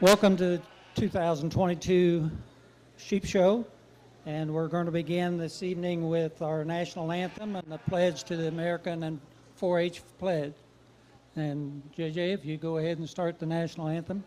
Welcome to the 2022 Sheep Show, and we're going to begin this evening with our national anthem and the pledge to the American and 4-H pledge. And JJ, if you go ahead and start the national anthem.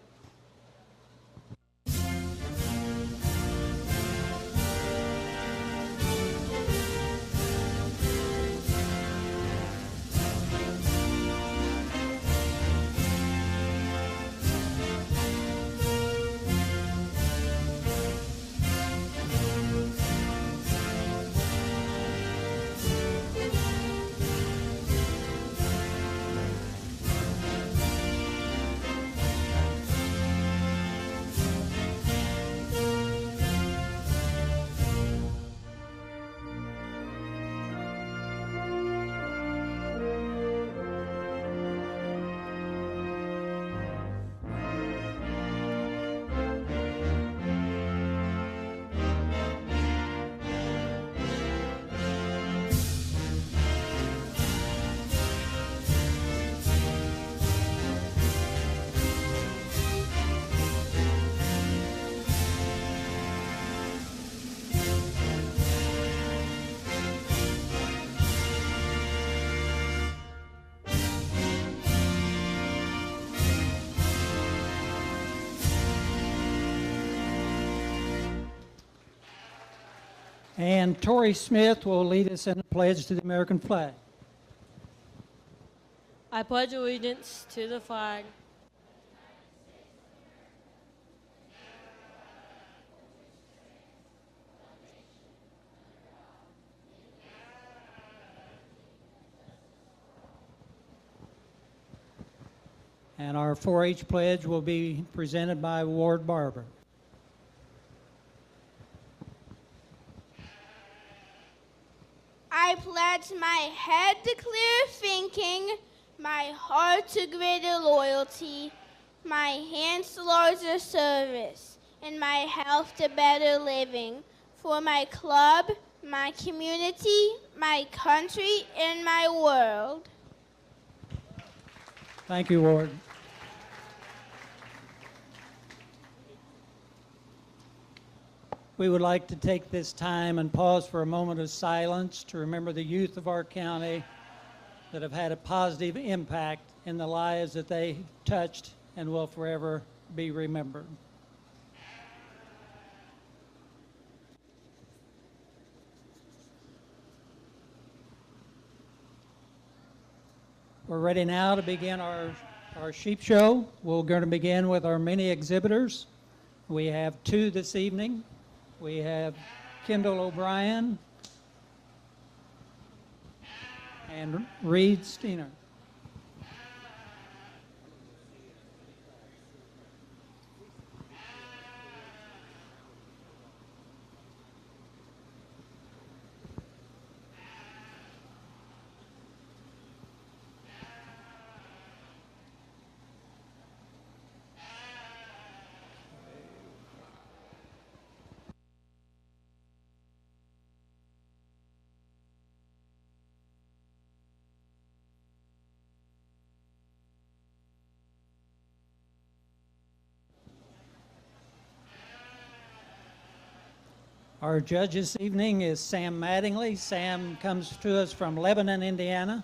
And Tori Smith will lead us in a pledge to the American flag. I pledge allegiance to the flag and our 4-H pledge will be presented by Ward Barber. I pledge my head to clear thinking, my heart to greater loyalty, my hands to larger service, and my health to better living, for my club, my community, my country, and my world. Thank you, Ward. We would like to take this time and pause for a moment of silence to remember the youth of our county that have had a positive impact in the lives that they touched and will forever be remembered. We're ready now to begin our sheep show. We're going to begin with our many exhibitors. We have two this evening. We have Kendall O'Brien and Reed Steiner. Our judge this evening is Sam Mattingly. Sam comes to us from Lebanon, Indiana.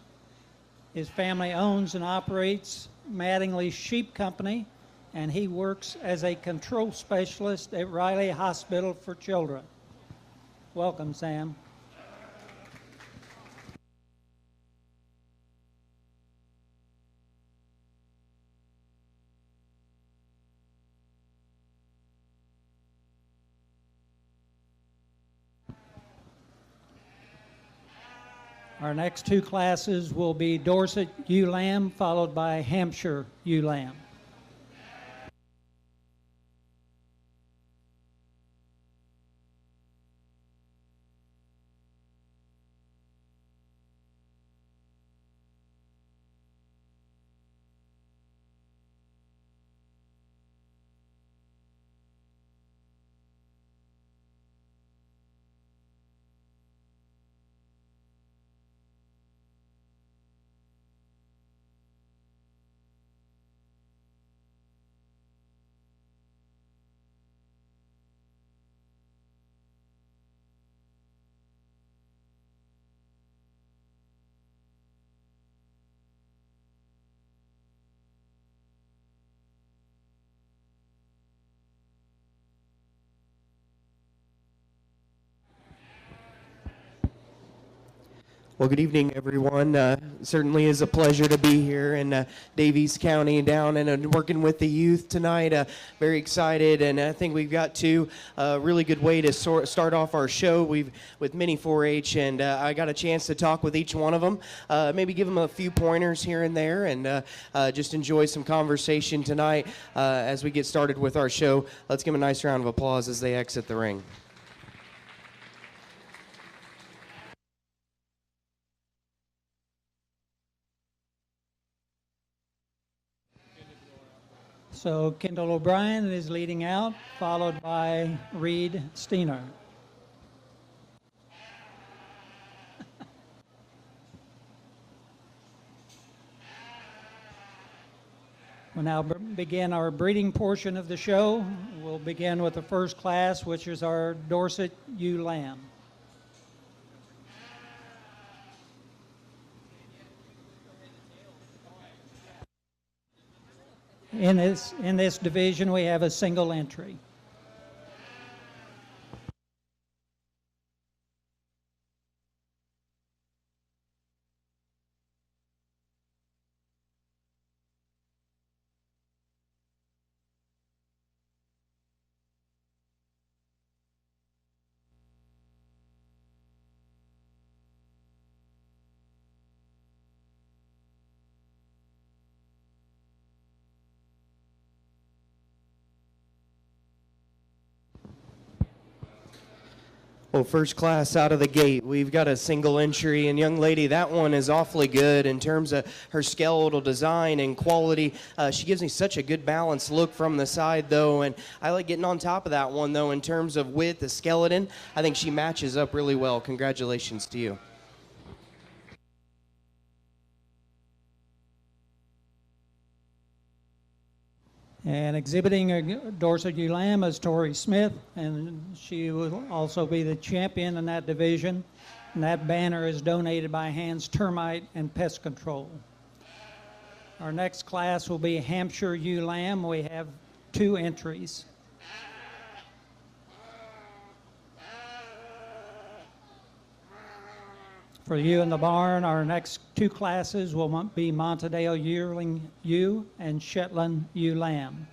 His family owns and operates Mattingly Sheep Company, and he works as a control specialist at Riley Hospital for Children. Welcome, Sam. Our next two classes will be Dorset ewe lamb, followed by Hampshire ewe lamb. Well, good evening, everyone. Certainly is a pleasure to be here in Daviess County down and working with the youth tonight. Very excited, and I think we've got two really good way to start off our show. With mini 4-H, and I got a chance to talk with each one of them, maybe give them a few pointers here and there, and just enjoy some conversation tonight as we get started with our show. Let's give them a nice round of applause as they exit the ring. So Kendall O'Brien is leading out, followed by Reed Steiner. We'll now begin our breeding portion of the show. We'll begin with the first class, which is our Dorset ewe lamb. In this division, we have a single entry. Well, first class out of the gate, we've got a single entry, and young lady, that one is awfully good in terms of her skeletal design and quality. She gives me such a good balanced look from the side, though, and I like getting on top of that one, though, in terms of width, the skeleton. I think she matches up really well. Congratulations to you. And exhibiting a Dorset ewe lamb is Tori Smith, and she will also be the champion in that division. And that banner is donated by Hands Termite and Pest Control. Our next class will be Hampshire ewe lamb. We have 2 entries. For you in the barn, our next 2 classes will be Montedale yearling ewe and Shetland ewe lamb.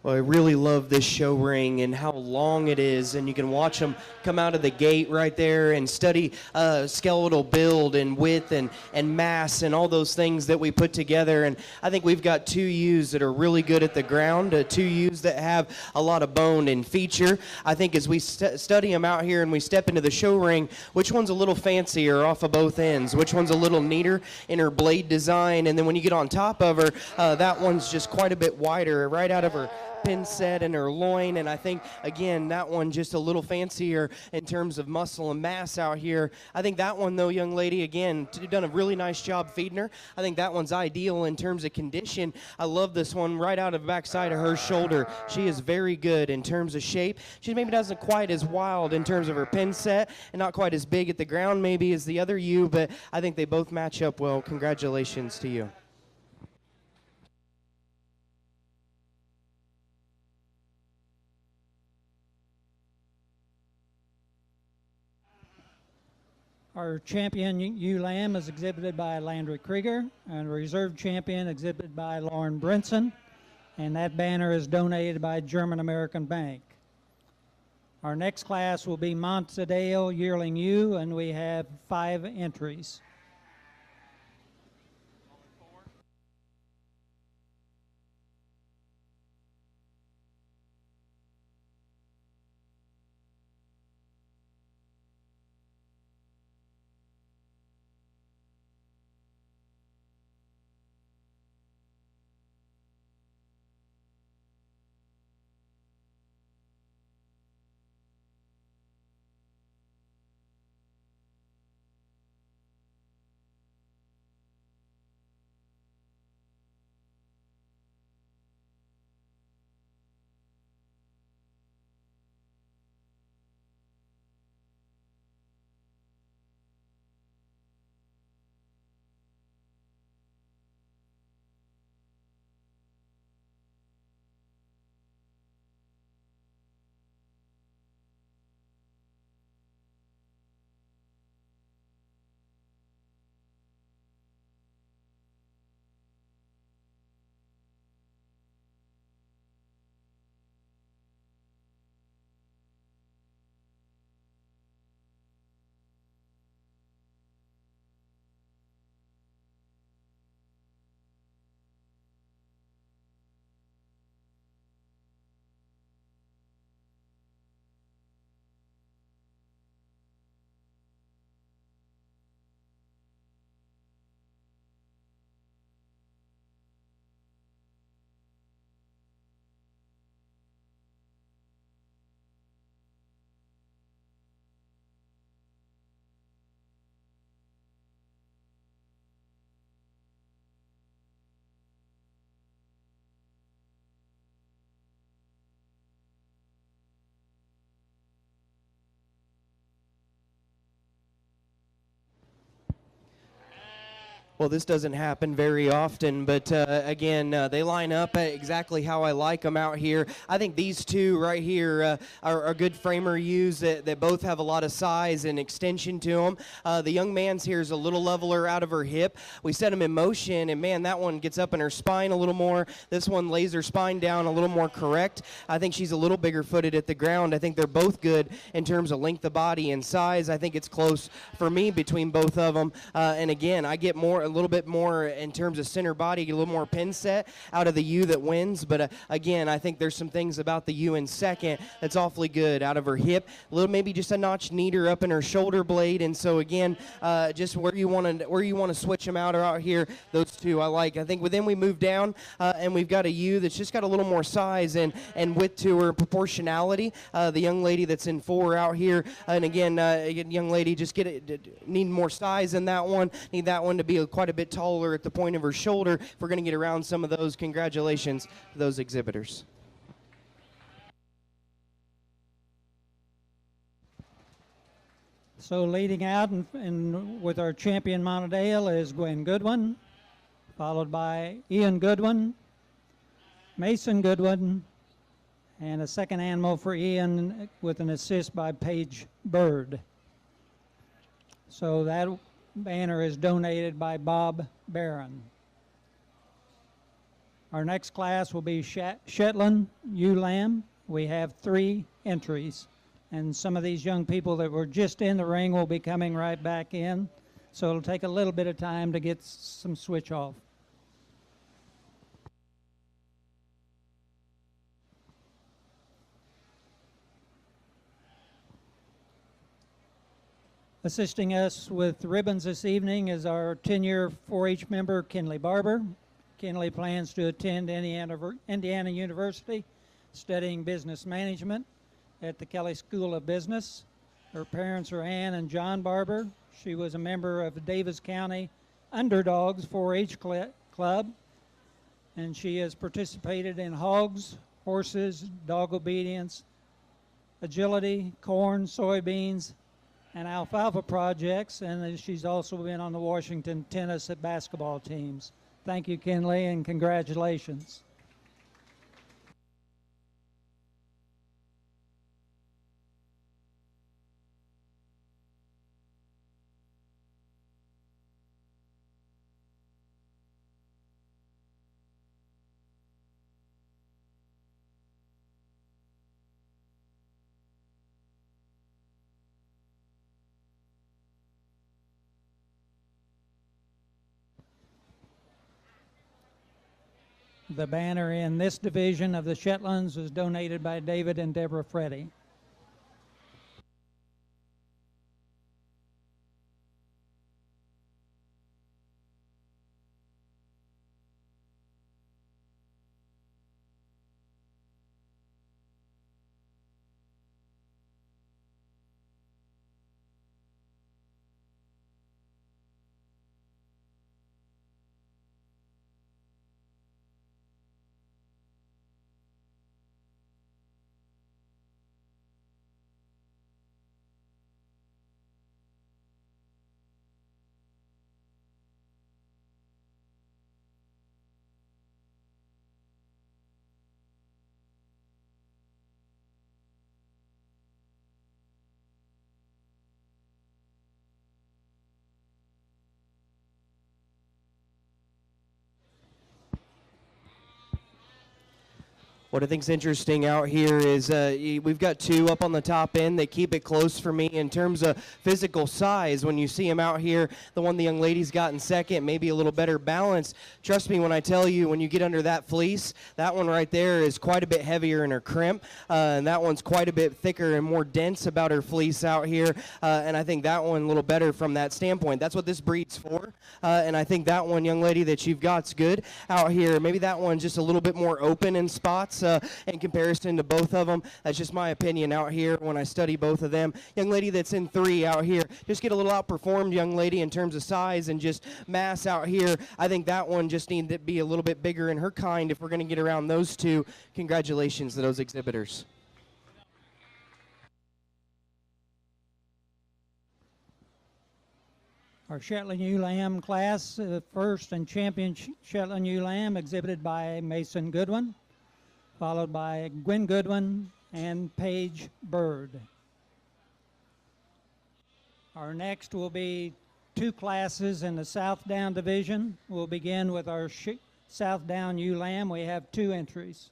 Well, I really love this show ring and how long it is, and you can watch them come out of the gate right there and study skeletal build and width and mass and all those things that we put together. And I think we've got 2 ewes that are really good at the ground, 2 ewes that have a lot of bone and feature. I think as we study them out here and we step into the show ring, which one's a little fancier off of both ends, which one's a little neater in her blade design, and then when you get on top of her, that one's just quite a bit wider right out of her pin set and her loin, and I think again that one just a little fancier in terms of muscle and mass out here. I think that one though, young lady, again, you've done a really nice job feeding her. I think that one's ideal in terms of condition. I love this one right out of the backside of her shoulder. She is very good in terms of shape. She maybe doesn't quite as wild in terms of her pin set and not quite as big at the ground maybe as the other ewe, but I think they both match up well. Congratulations to you. Our champion ewe lamb is exhibited by Landry Krieger, and reserve champion exhibited by Lauren Brinson, and that banner is donated by German American Bank. Our next class will be Montedale yearling ewe, and we have 5 entries. Well, this doesn't happen very often, but again, they line up exactly how I like them out here. I think these two right here are good framer ewes that both have a lot of size and extension to them. The young man's here is a little leveler out of her hip. We set them in motion, and man, that one gets up in her spine a little more. This one lays her spine down a little more correct. I think she's a little bigger footed at the ground. I think they're both good in terms of length of body and size. I think it's close for me between both of them. And again, I get a little bit more in terms of center body, get a little more pin set out of the ewe that wins. But again, I think there's some things about the ewe in second that's awfully good out of her hip, a little maybe just a notch neater up in her shoulder blade. And so again, just where you want to switch them out or out here, those two I like. I think then we move down and we've got a ewe that's just got a little more size and width to her, proportionality. The young lady that's in 4 out here, and again, young lady just need more size in that one. Need that one to be quite a bit taller at the point of her shoulder. If we're going to get around some of those, congratulations to those exhibitors. So leading out and with our champion Montadale is Gwen Goodwin, followed by Ian Goodwin, Mason Goodwin, and a second animal for Ian with an assist by Paige Bird. So that banner is donated by Bob Barron. Our next class will be Shetland ewe lamb. We have 3 entries, and some of these young people that were just in the ring will be coming right back in, so it'll take a little bit of time to get some switch off. Assisting us with ribbons this evening is our 10-year 4-H member, Kinley Barber. Kinley plans to attend Indiana University, studying business management at the Kelly School of Business. Her parents are Ann and John Barber. She was a member of the Daviess County Underdogs 4-H Club, and she has participated in hogs, horses, dog obedience, agility, corn, soybeans, and alfalfa projects, and she's also been on the Washington tennis and basketball teams. Thank you, Kinley, and congratulations. The banner in this division of the Shetlands was donated by David and Deborah Freddy. What I think's interesting out here is we've got 2 up on the top end. They keep it close for me in terms of physical size. When you see them out here, the one the young lady's got in second, maybe a little better balance. Trust me when I tell you, when you get under that fleece, that one right there is quite a bit heavier in her crimp, and that one's quite a bit thicker and more dense about her fleece out here, and I think that one a little better from that standpoint. That's what this breed's for, and I think that one, young lady, that you've got's good out here. Maybe that one's just a little bit more open in spots in comparison to both of them. That's just my opinion out here when I study both of them. Young lady that's in 3 out here, just get a little outperformed, young lady, in terms of size and just mass out here. I think that one just needs to be a little bit bigger in her kind if we're going to get around those 2. Congratulations to those exhibitors. Our Shetland ewe lamb class, first and champion Shetland ewe lamb, exhibited by Mason Goodwin, followed by Gwen Goodwin and Paige Bird. Our next will be two classes in the South Down division. We'll begin with our South Down ewe lamb. We have 2 entries.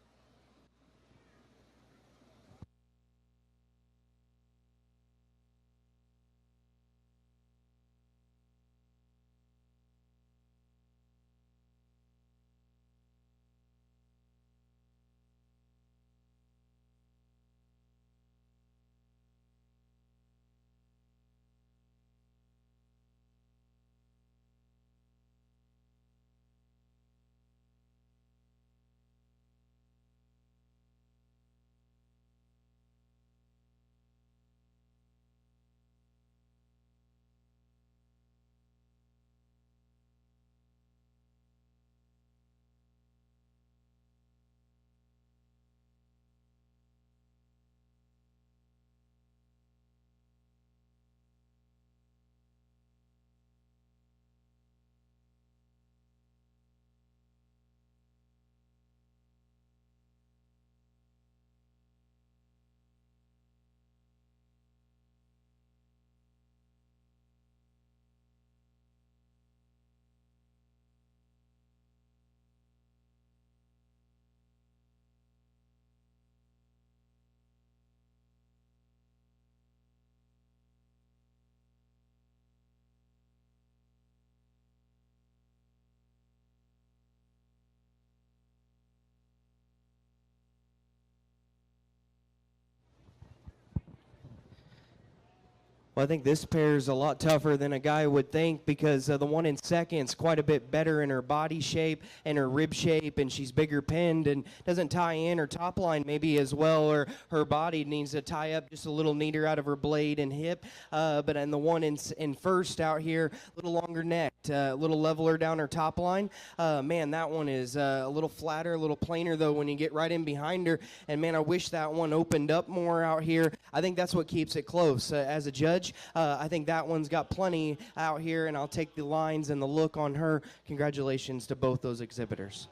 Well, I think this pair is a lot tougher than a guy would think, because the one in second's quite a bit better in her body shape and her rib shape, and she's bigger pinned and doesn't tie in her top line maybe as well, or her body needs to tie up just a little neater out of her blade and hip. But in the one in first out here, a little longer necked, a little leveler down her top line. Man, that one is a little flatter, a little plainer though when you get right in behind her. And man, I wish that one opened up more out here. I think that's what keeps it close. As a judge, I think that one's got plenty out here, and I'll take the lines and the look on her. Congratulations to both those exhibitors.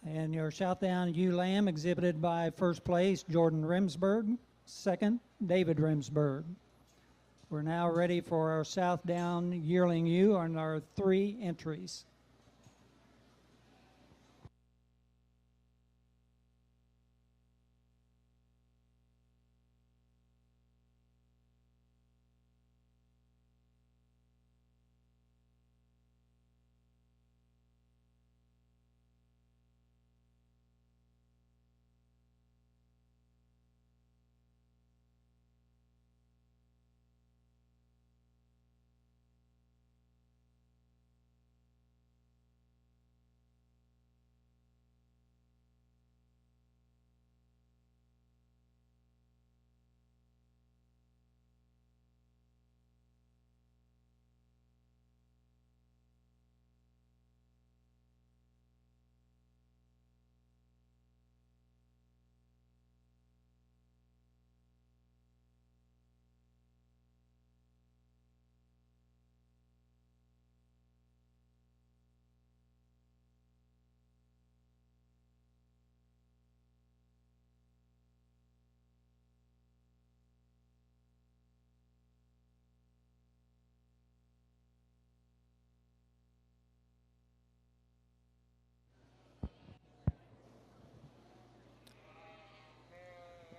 And your Southdown ewe lamb, exhibited by first place Jordan Rimsberg, second David Rimsberg. We're now ready for our Southdown yearling ewe on our 3 entries.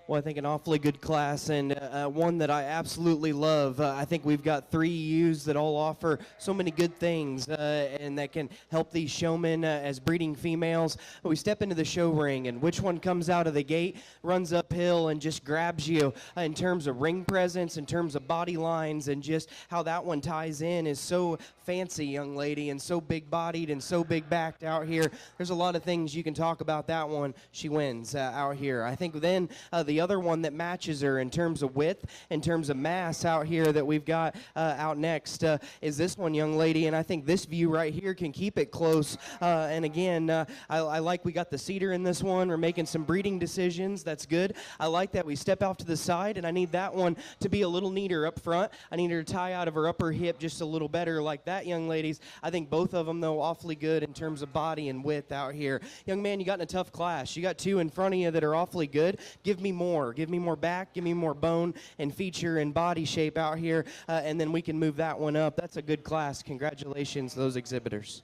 Well, I think an awfully good class, and one that I absolutely love. I think we've got 3 ewes that all offer so many good things, and that can help these showmen as breeding females. We step into the show ring, and which one comes out of the gate, runs uphill, and just grabs you in terms of ring presence, in terms of body lines, and just how that one ties in is so fancy, young lady, and so big-bodied and so big-backed out here. There's a lot of things you can talk about that one. She wins out here. I think then the the other one that matches her in terms of width, in terms of mass out here that we've got out next is this one, young lady, and I think this view right here can keep it close. And again, I like we got the cedar in this one. We're making some breeding decisions. That's good. I like that we step off to the side, and I need that one to be a little neater up front. I need her to tie out of her upper hip just a little better like that, young ladies. I think both of them, though, awfully good in terms of body and width out here. Young man, you got in a tough class. You got two in front of you that are awfully good. Give me more. Give me more back. Give me more bone and feature and body shape out here, and then we can move that one up. That's a good class. Congratulations to those exhibitors.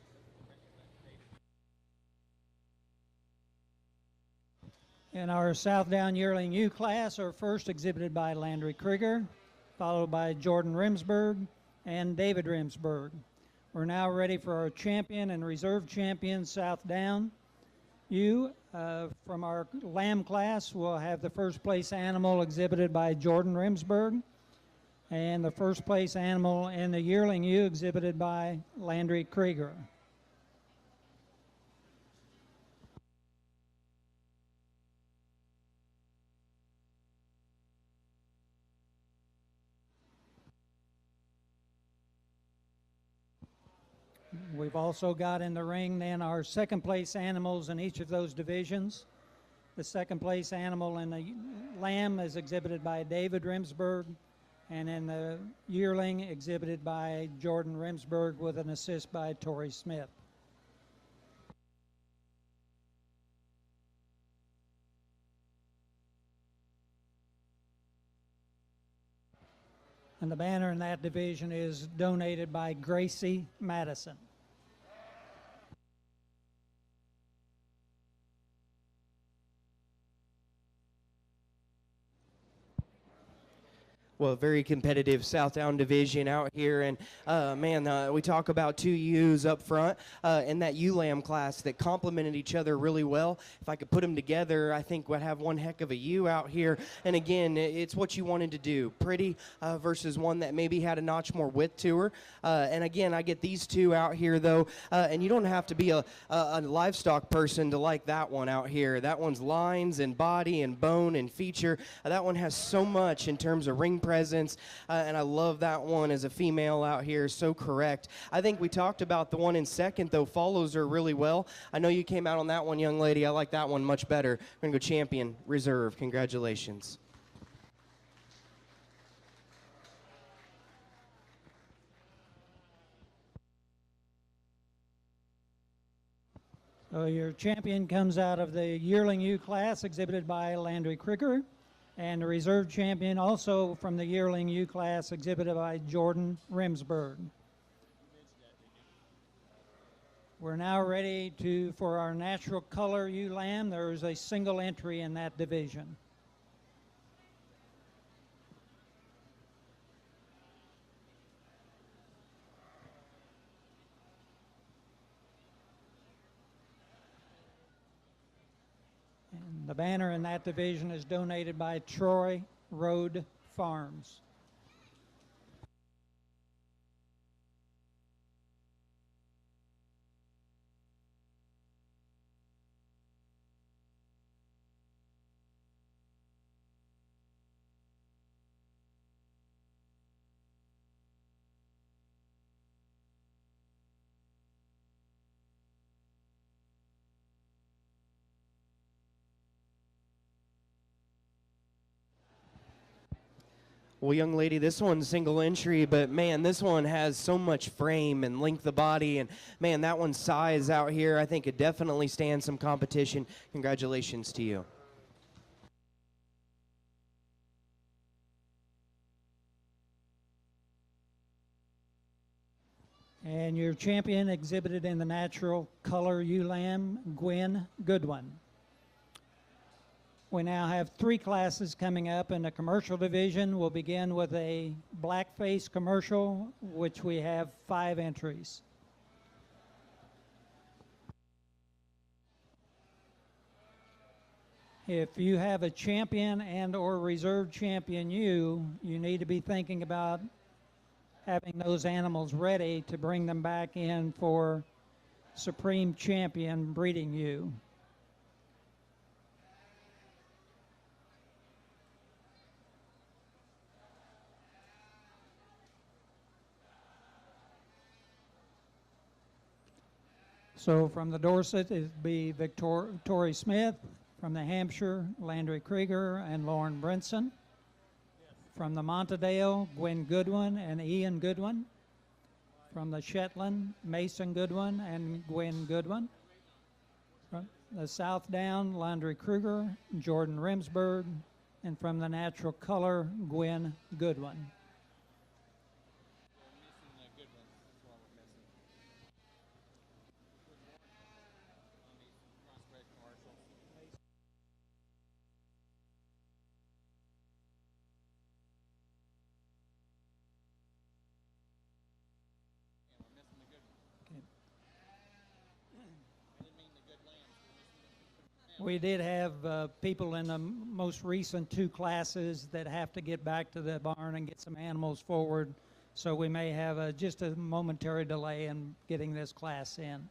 In our South Down Yearling U class are first exhibited by Landry Krieger, followed by Jordan Rimsberg and David Rimsberg. We're now ready for our champion and reserve champion South Down U. From our lamb class, we'll have the first place animal exhibited by Jordan Rimsberg, and the first place animal in the Yearling U exhibited by Landry Krieger. We've also got in the ring then our second place animals in each of those divisions. The second place animal in the lamb is exhibited by David Rimsberg, and in the yearling exhibited by Jordan Rimsberg with an assist by Tori Smith. And the banner in that division is donated by Gracie Madison. Well, very competitive South Down division out here, and man, we talk about two U's up front in that U-Lamb class that complemented each other really well. If I could put them together, I think we'd have one heck of a U out here. And again, it's what you wanted to do, pretty versus one that maybe had a notch more width to her. And again, I get these two out here though, and you don't have to be a livestock person to like that one out here. That one's lines and body and bone and feature. That one has so much in terms of ring presence, and I love that one as a female out here. So correct. I think we talked about the one in second, though, follows her really well. I know you came out on that one, young lady. I like that one much better. We're going to go champion, reserve. Congratulations. So your champion comes out of the Yearling U class exhibited by Landry Krieger, and the reserve champion also from the Yearling U class exhibited by Jordan Rimsberg. We're now ready for our natural color ewe lamb. There is a single entry in that division. The banner in that division is donated by Troy Road Farms. Well, young lady, this one's single entry, but man, this one has so much frame and length of body, and man, that one's size out here, I think could definitely stand some competition. Congratulations to you. And your champion exhibited in the natural color ewe lamb, Gwen Goodwin. We now have 3 classes coming up in the commercial division. We'll begin with a Blackface Commercial, which we have 5 entries. If you have a champion and or reserve champion you need to be thinking about having those animals ready to bring them back in for Supreme Champion breeding ewe. So from the Dorset, it'd be Tori Smith. From the Hampshire, Landry Krieger and Lauren Brinson. From the Montedale, Gwen Goodwin and Ian Goodwin. From the Shetland, Mason Goodwin and Gwen Goodwin. From the South Down, Landry Kruger, Jordan Rimsberg. And from the Natural Color, Gwen Goodwin. We did have people in the most recent 2 classes that have to get back to the barn and get some animals forward. So we may have just a momentary delay in getting this class in.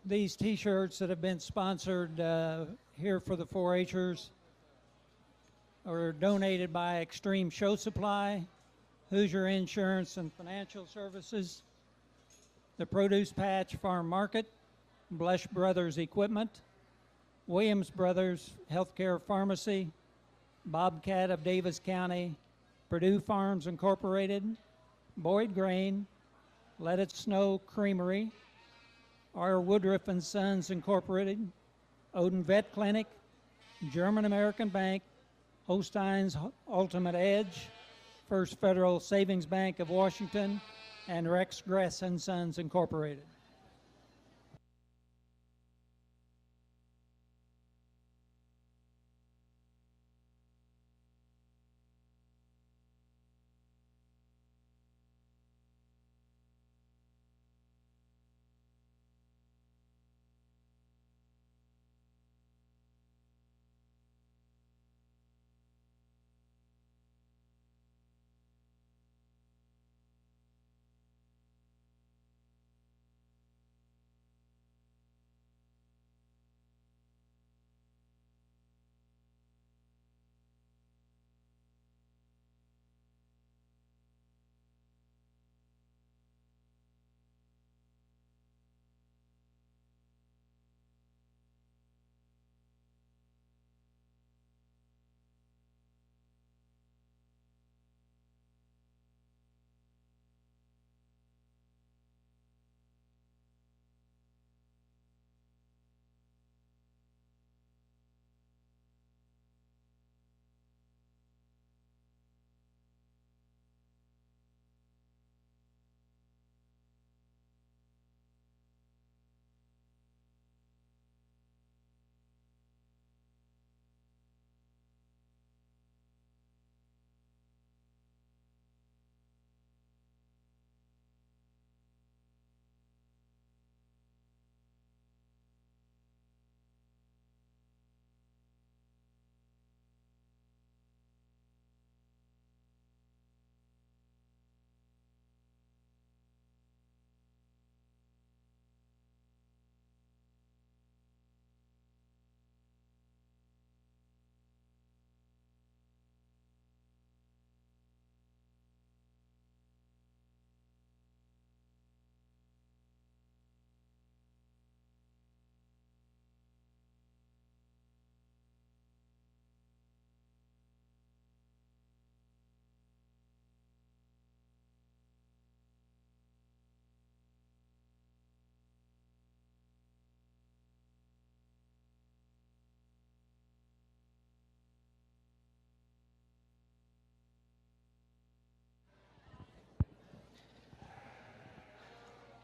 These T-shirts that have been sponsored here for the 4-Hers are donated by Extreme Show Supply, Hoosier Insurance and Financial Services, the Produce Patch Farm Market, Blush Brothers Equipment, Williams Brothers Healthcare Pharmacy, Bobcat of Davis County, Purdue Farms Incorporated, Boyd Grain, Let It Snow Creamery, R. Woodruff and Sons Incorporated, Odin Vet Clinic, German American Bank, Ostein's Ultimate Edge, First Federal Savings Bank of Washington, and Rex Gress and Sons Incorporated.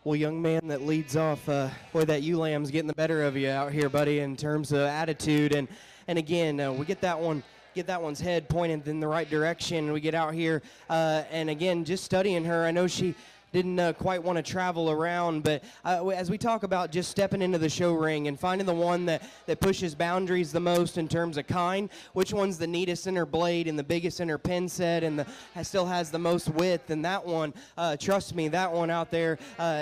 Well, young man that leads off, boy, that ewe lamb's getting the better of you out here, buddy, in terms of attitude. And again, we get that one's head pointed in the right direction. We get out here, and again, just studying her, I know she didn't quite want to travel around, but as we talk about just stepping into the show ring and finding the one that pushes boundaries the most in terms of kind, which one's the neatest in her blade and the biggest in her pin set and still has the most width, and that one, trust me, that one out there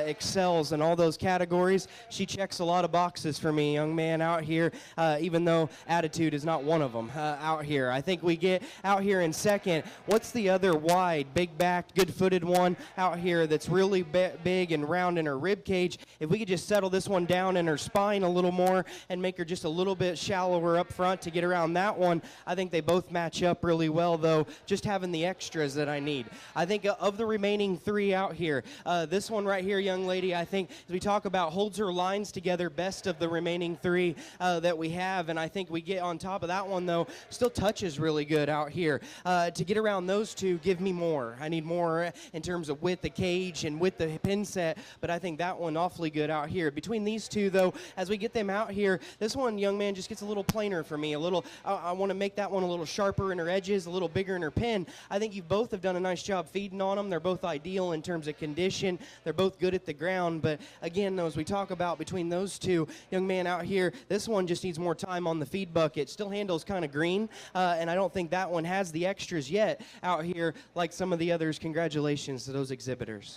excels in all those categories. She checks a lot of boxes for me, young man out here, even though attitude is not one of them out here. I think we get out here in second. What's the other wide, big-backed, good-footed one out here that's really big and round in her rib cage? If we could just settle this one down in her spine a little more and make her just a little bit shallower up front to get around that one, I think they both match up really well, though, just having the extras that I need. I think of the remaining three out here, this one right here, young lady, I think, as we talk about, holds her lines together best of the remaining three that we have, and I think we get on top of that one, though, still touches really good out here. To get around those two, give me more. I need more in terms of width, the cage, and with the pin set, but I think that one awfully good out here. Between these two, though, as we get them out here, this one, young man, just gets a little plainer for me. I want to make that one a little sharper in her edges, a little bigger in her pin. I think you both have done a nice job feeding on them. They're both ideal in terms of condition. They're both good at the ground, but again, though, as we talk about between those two, young man out here, this one just needs more time on the feed bucket. Still handles kind of green, and I don't think that one has the extras yet out here like some of the others. Congratulations to those exhibitors.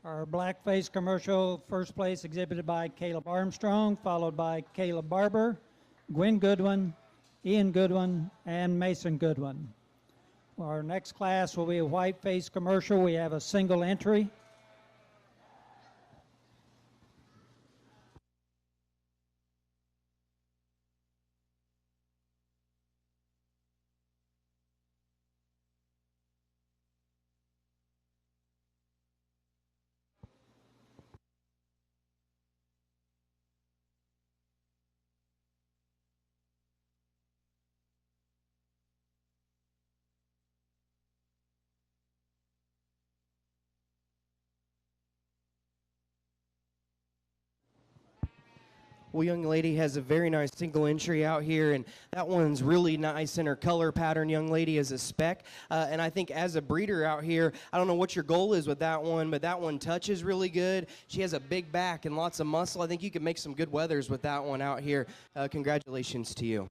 Our Blackface Commercial, first place exhibited by Caleb Armstrong, followed by Caleb Barber, Gwen Goodwin, Ian Goodwin, and Mason Goodwin. Our next class will be a Whiteface Commercial. We have a single entry. Well, young lady has a very nice single entry out here, and that one's really nice in her color pattern, young lady, as a spec. And I think as a breeder out here, I don't know what your goal is with that one, but that one touches really good. She has a big back and lots of muscle. I think you can make some good weathers with that one out here. Congratulations to you.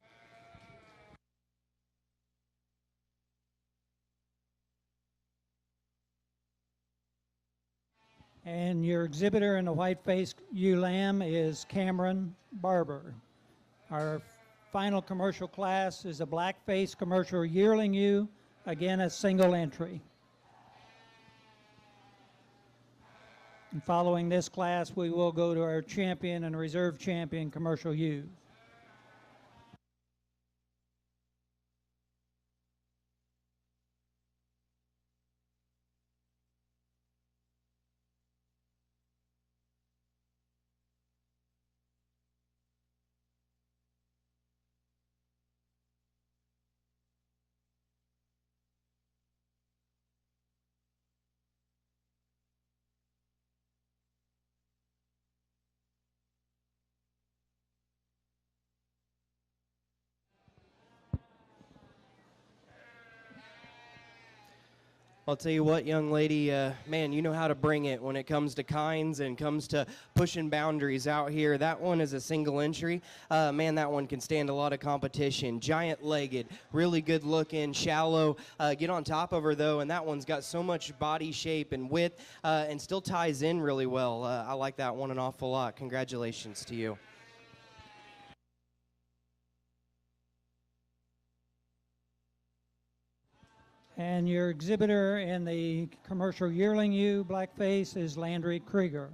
And your exhibitor in the Whiteface ewe lamb is Cameron Barber. Our final commercial class is a Blackface Commercial yearling ewe, again a single entry. And following this class, we will go to our champion and reserve champion commercial ewes. I'll tell you what, young lady, man, you know how to bring it when it comes to kinds and comes to pushing boundaries out here. That one is a single entry. Man, that one can stand a lot of competition. Giant-legged, really good looking, shallow. Get on top of her, though, and that one's got so much body shape and width and still ties in really well. I like that one an awful lot. Congratulations to you. And your exhibitor in the commercial yearling ewe Blackface is Landry Krieger.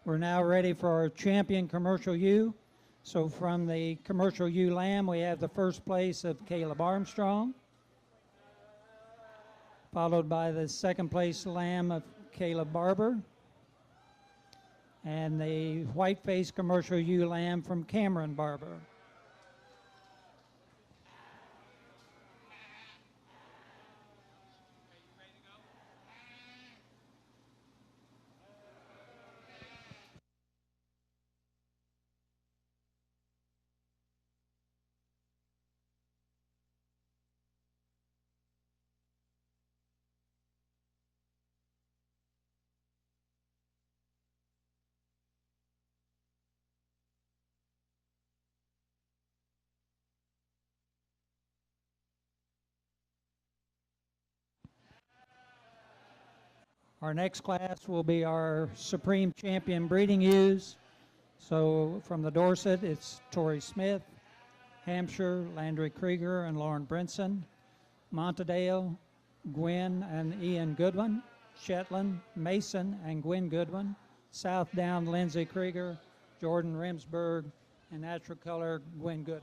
We're now ready for our champion commercial ewe. So from the commercial ewe lamb, we have the first place of Caleb Armstrong, followed by the second place lamb of Caleb Barber, and the Whiteface Commercial ewe lamb from Cameron Barber. Our next class will be our Supreme Champion breeding ewes. So from the Dorset, it's Tori Smith, Hampshire, Landry Krieger, and Lauren Brinson. Montedale, Gwen and Ian Goodwin. Shetland, Mason and Gwen Goodwin. South Down, Lindsay Krieger, Jordan Remsburg, and Natural Color, Gwen Goodwin.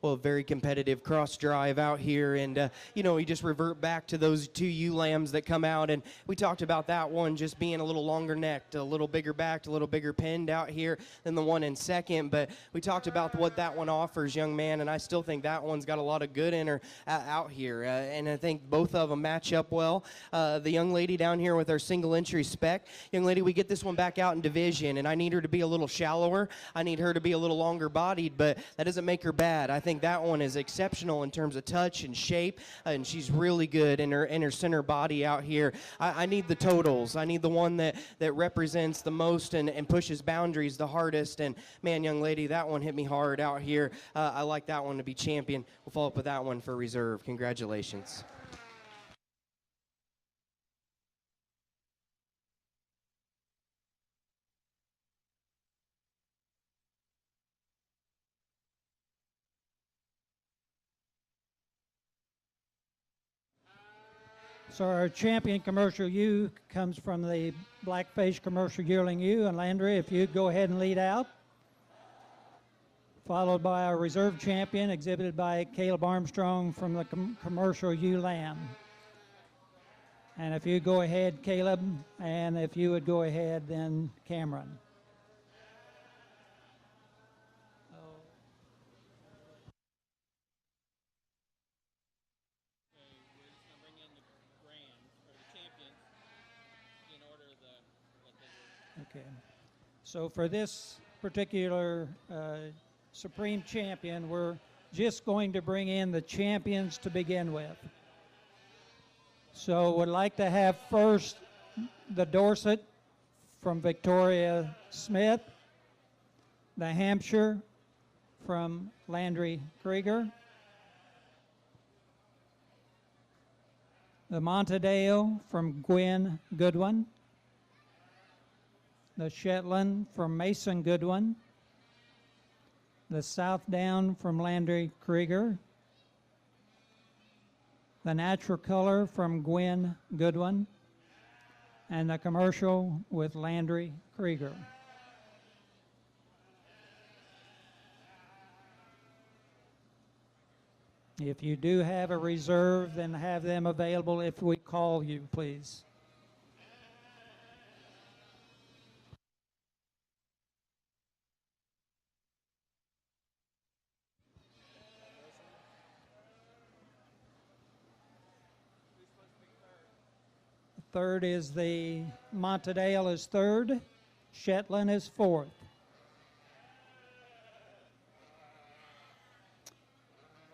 Well, very competitive cross drive out here, and we just revert back to those two ewe lambs that come out, and we talked about that one just being a little longer necked, a little bigger backed, a little bigger pinned out here than the one in second, but we talked about what that one offers, young man, and I still think that one's got a lot of good in her out here, and I think both of them match up well. The young lady down here with our single entry spec, young lady, we get this one back out in division, and I need her to be a little shallower. I need her to be a little longer bodied, but that doesn't make her bad. I think that one is exceptional in terms of touch and shape, and she's really good in her center body out here. I need the totals. I need the one that represents the most and pushes boundaries the hardest. And man, young lady, that one hit me hard out here. I like that one to be champion. We'll follow up with that one for reserve. Congratulations. So our champion commercial ewe comes from the Blackface Commercial yearling ewe. And Landry, if you'd go ahead and lead out. Followed by our reserve champion exhibited by Caleb Armstrong from the commercial ewe lamb. And if you go ahead, Caleb, and if you would go ahead, then Cameron. Okay, so for this particular Supreme Champion, we're just going to bring in the champions to begin with. So would like to have first the Dorset from Victoria Smith, the Hampshire from Landry Krieger, the Montedale from Gwen Goodwin, the Shetland from Mason Goodwin, the South Down from Landry Krieger, the Natural Color from Gwen Goodwin, and the Commercial with Landry Krieger. If you do have a reserve, then have them available if we call you, please. Third is the Montedale is third, Shetland is fourth.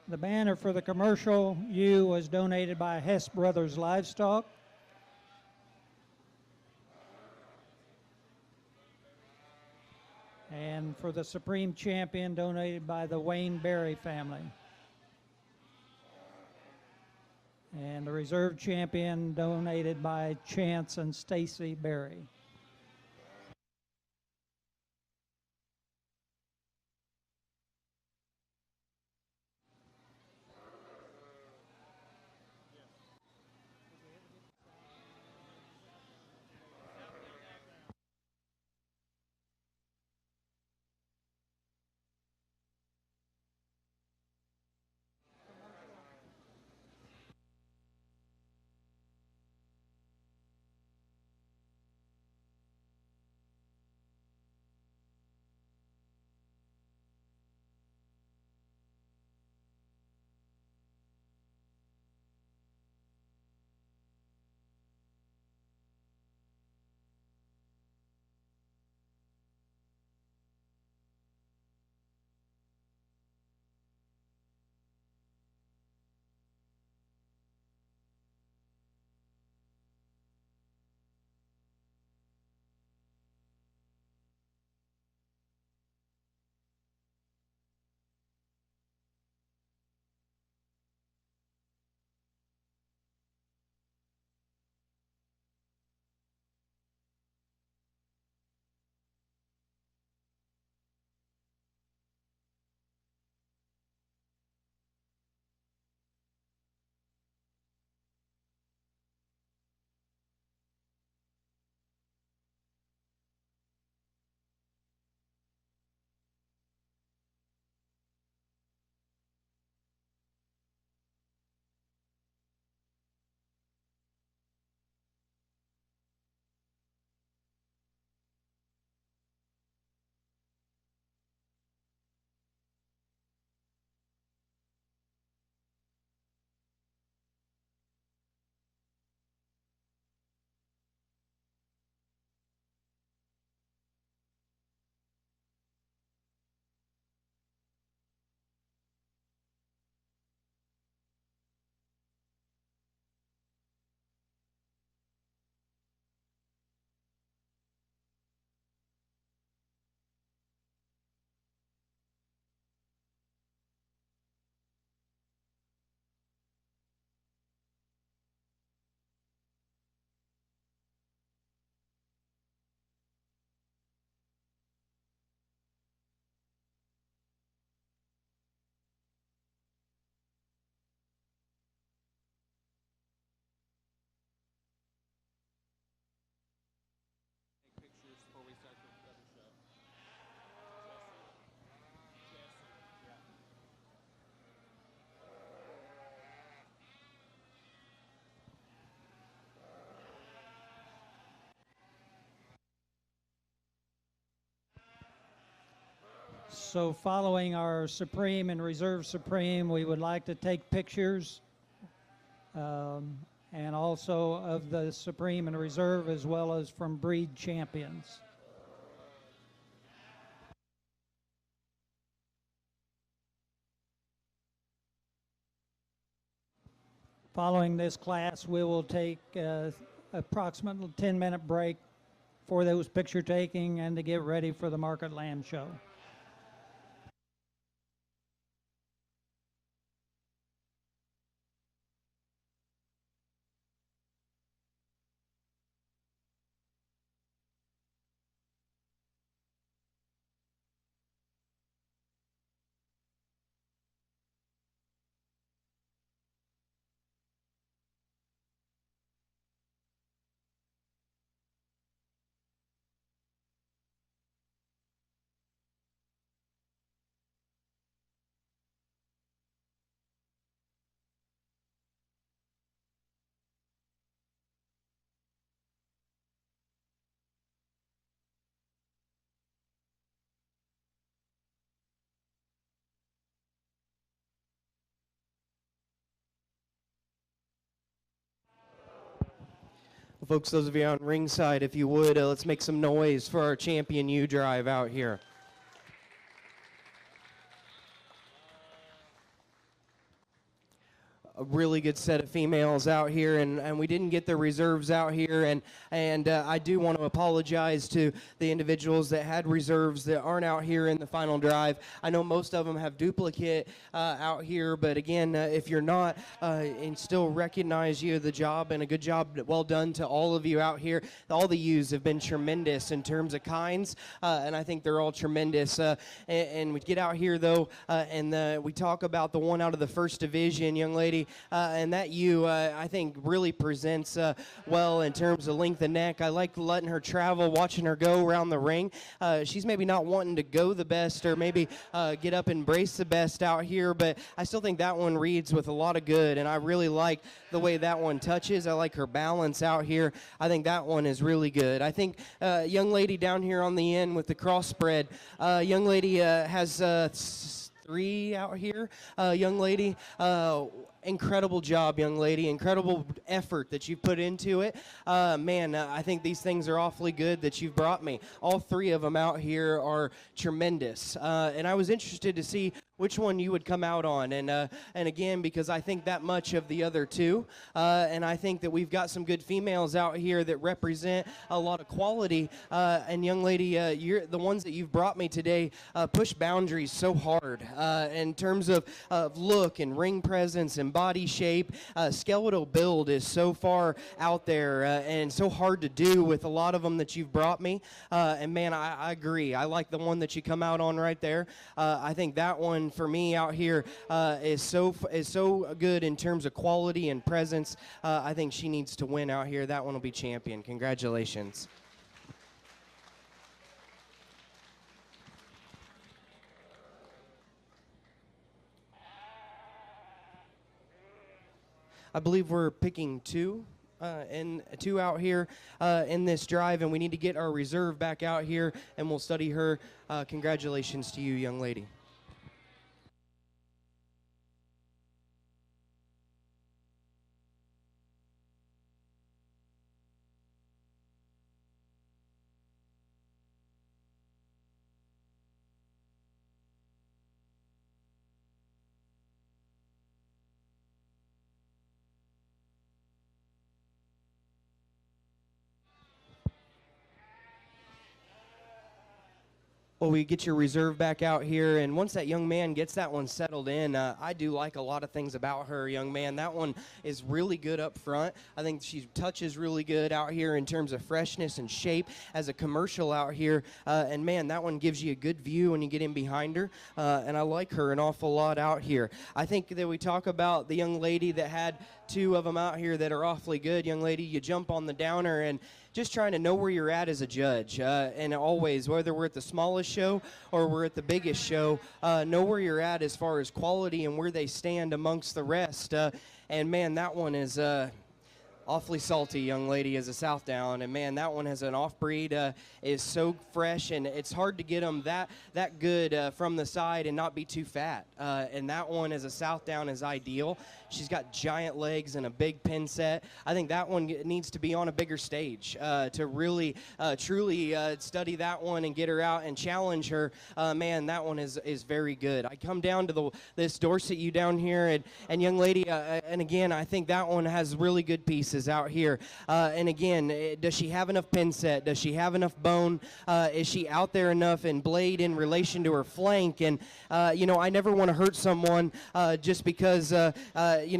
The banner for the commercial ewe was donated by Hess Brothers Livestock. And for the Supreme Champion, donated by the Wayne Berry family. And the Reserve Champion donated by Chance and Stacy Berry. So following our Supreme and Reserve Supreme, we would like to take pictures and also of the Supreme and Reserve as well as from breed champions. Following this class, we will take approximately 10-minute break for those picture taking and to get ready for the Market Lamb Show. Well, folks, those of you on ringside, if you would, let's make some noise for our champion U-Drive out here. A really good set of females out here, and we didn't get the reserves out here, and I do want to apologize to the individuals that had reserves that aren't out here in the final drive. I know most of them have duplicate out here, but again, if you're not, and still recognize you the job, and a good job well done to all of you out here. All the U's have been tremendous in terms of kinds, and I think they're all tremendous. And we get out here though, and we talk about the one out of the first division, young lady. And that I think really presents well in terms of length of neck. I like letting her travel, watching her go around the ring. She's maybe not wanting to go the best or maybe get up and brace the best out here, but I still think that one reads with a lot of good, and I really like the way that one touches. I like her balance out here. I think that one is really good. I think young lady down here on the end with the cross spread, young lady has 3 out here. Young lady, incredible job, young lady. Incredible effort that you've put into it. Man, I think these things are awfully good that you've brought me. All 3 of them out here are tremendous. And I was interested to see which one you would come out on. And again, because I think that much of the other 2. And I think that we've got some good females out here that represent a lot of quality. And young lady, you're the ones that you've brought me today push boundaries so hard in terms of look and ring presence and body shape. Skeletal build is so far out there and so hard to do with a lot of them that you've brought me. And man, I agree. I like the one that you come out on right there. I think that one for me out here is so good in terms of quality and presence. I think she needs to win out here. That one will be champion. Congratulations. I believe we're picking 2 and 2 out here in this drive, and we need to get our reserve back out here, and we'll study her. Congratulations to you, young lady. Well, we get your reserve back out here, and once that young man gets that one settled in, I do like a lot of things about her, young man. That one is really good up front. I think she touches really good out here in terms of freshness and shape as a commercial out here, and man, that one gives you a good view when you get in behind her, and I like her an awful lot out here. I think that we talk about the young lady that had 2 of them out here that are awfully good. Young lady, you jump on the downer and just trying to know where you're at as a judge, and always, whether we're at the smallest show or we're at the biggest show, know where you're at as far as quality and where they stand amongst the rest. And man, that one is Awfully salty young lady as a Southdown, and man, that one has an off-breed, is so fresh, and it's hard to get them that good from the side and not be too fat. And that one as a Southdown is ideal. She's got giant legs and a big pin set. I think that one needs to be on a bigger stage to really, truly study that one and get her out and challenge her. Man, that one is very good. I come down to this Dorset ewe down here, and young lady, and again, I think that one has really good pieces out here. And again, does she have enough pin set? Does she have enough bone? Is she out there enough in blade in relation to her flank? And, I never want to hurt someone just because,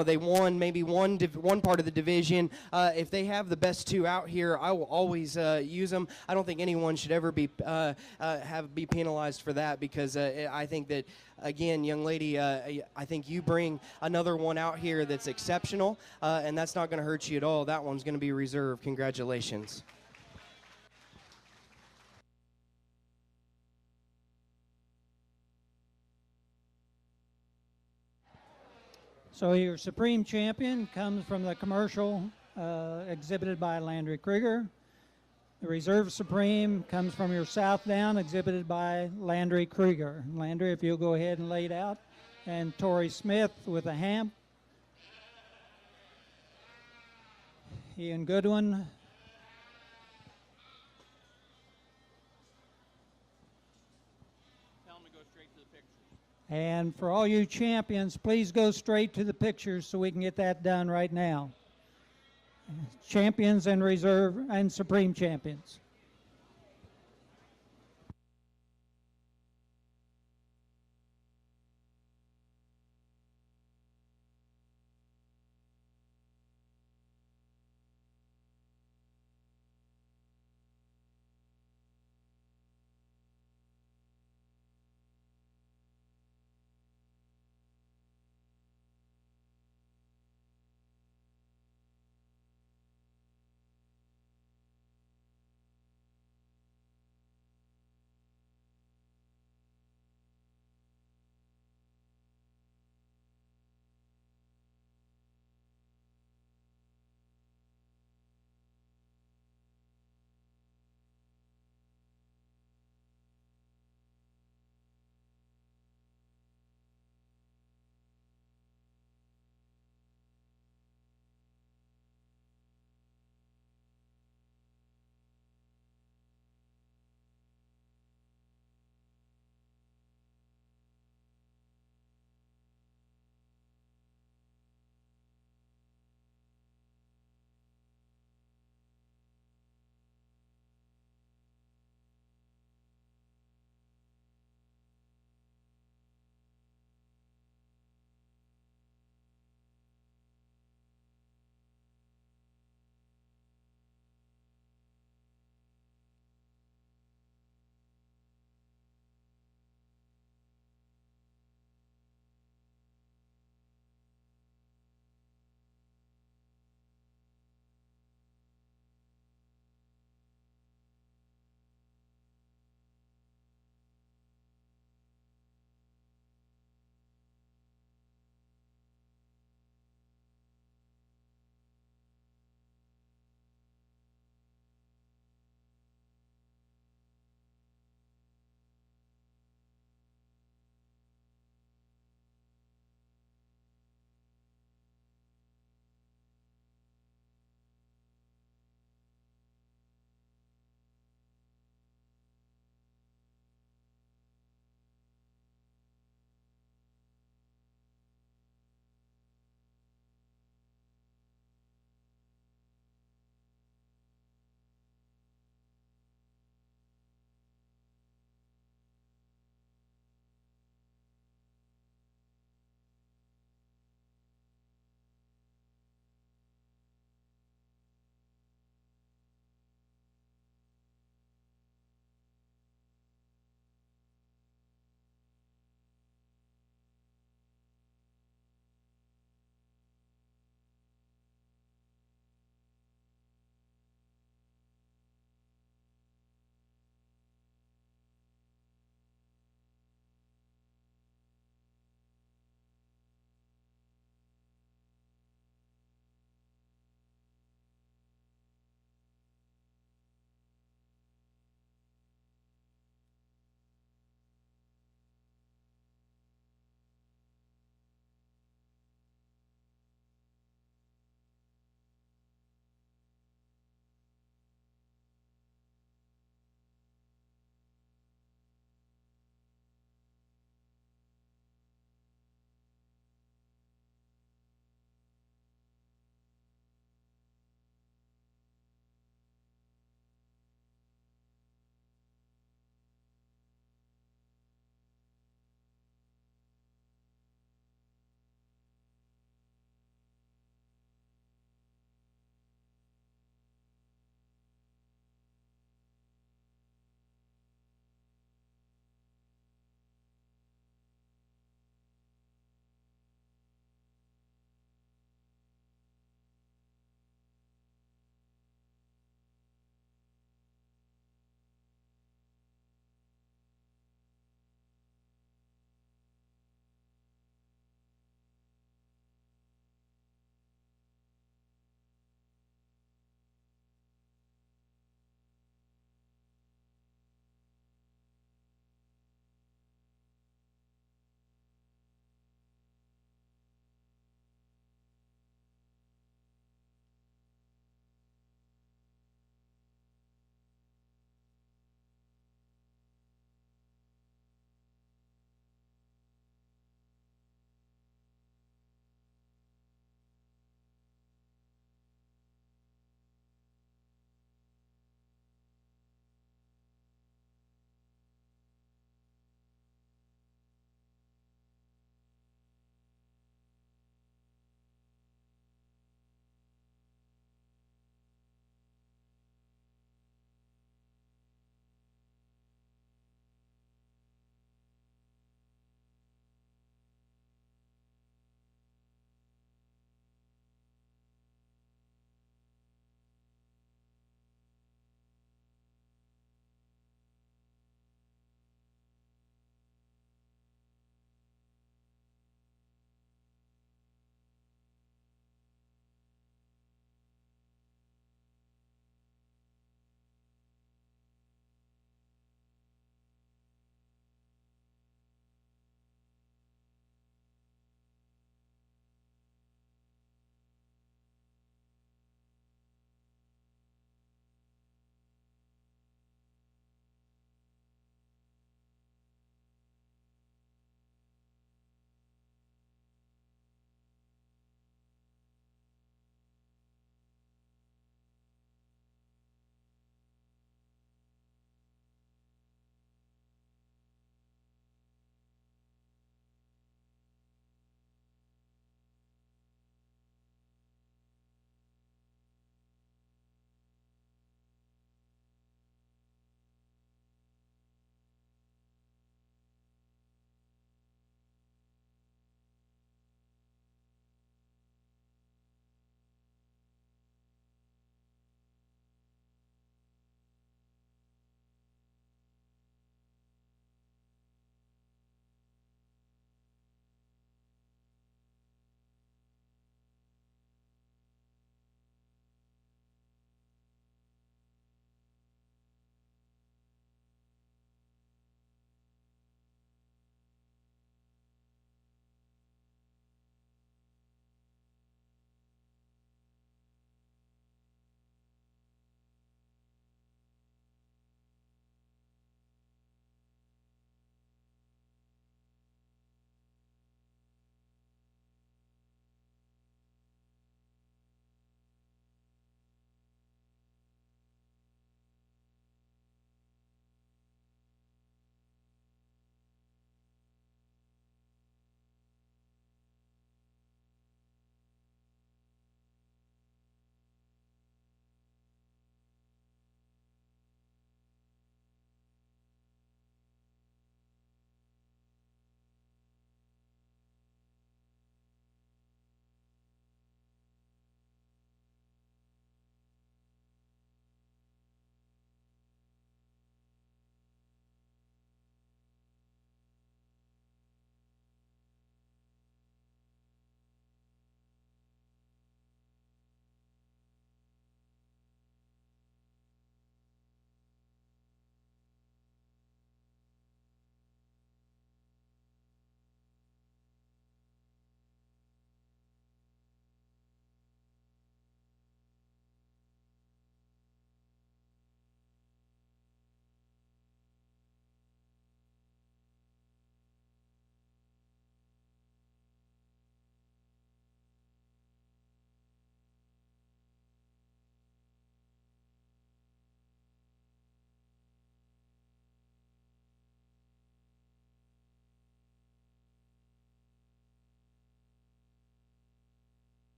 they won maybe one part of the division. If they have the best two out here, I will always use them. I don't think anyone should ever be penalized for that, because I think that, again, young lady, I think you bring another one out here that's exceptional, and that's not going to hurt you at all. That one's going to be reserved. Congratulations. So your Supreme Champion comes from the commercial exhibited by Landry Krieger. The Reserve Supreme comes from your Southdown exhibited by Landry Krieger. Landry, if you'll go ahead and lay it out. And Tori Smith with a hamp. Ian Goodwin. Tell them to go straight to the pictures. And for all you champions, please go straight to the pictures so we can get that done right now. Champions and Reserve and Supreme Champions.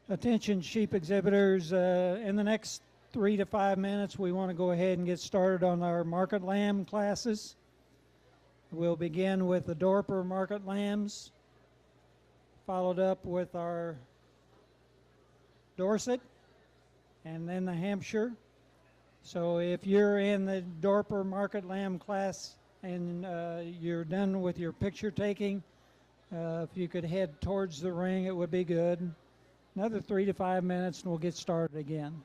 Attention sheep exhibitors, in the next 3 to 5 minutes we want to go ahead and get started on our market lamb classes. We'll begin with the Dorper market lambs, followed up with our Dorset, and then the Hampshire. So if you're in the Dorper market lamb class and you're done with your picture taking, if you could head towards the ring, it would be good. Another 3 to 5 minutes and we'll get started again.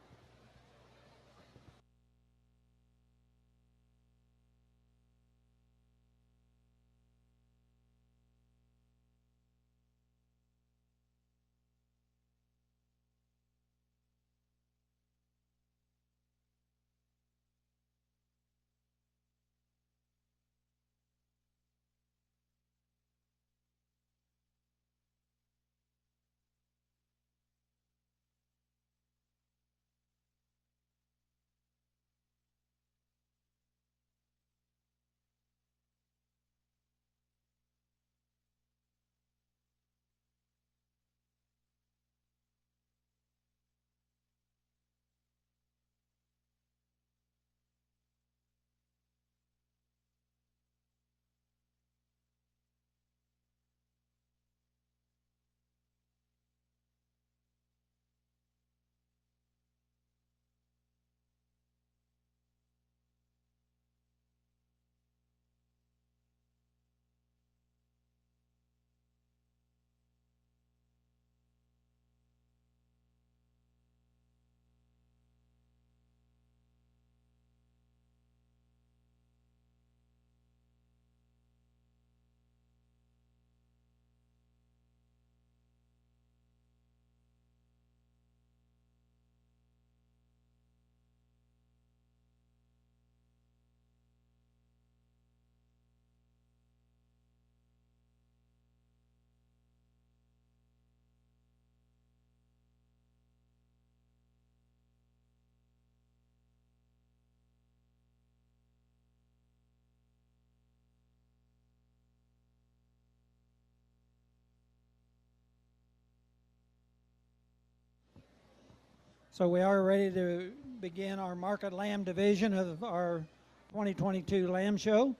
So we are ready to begin our market lamb division of our 2022 lamb show.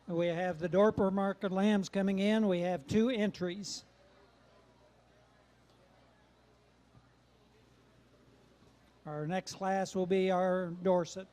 We have the Dorper market lambs coming in. We have 2 entries. Our next class will be our Dorset.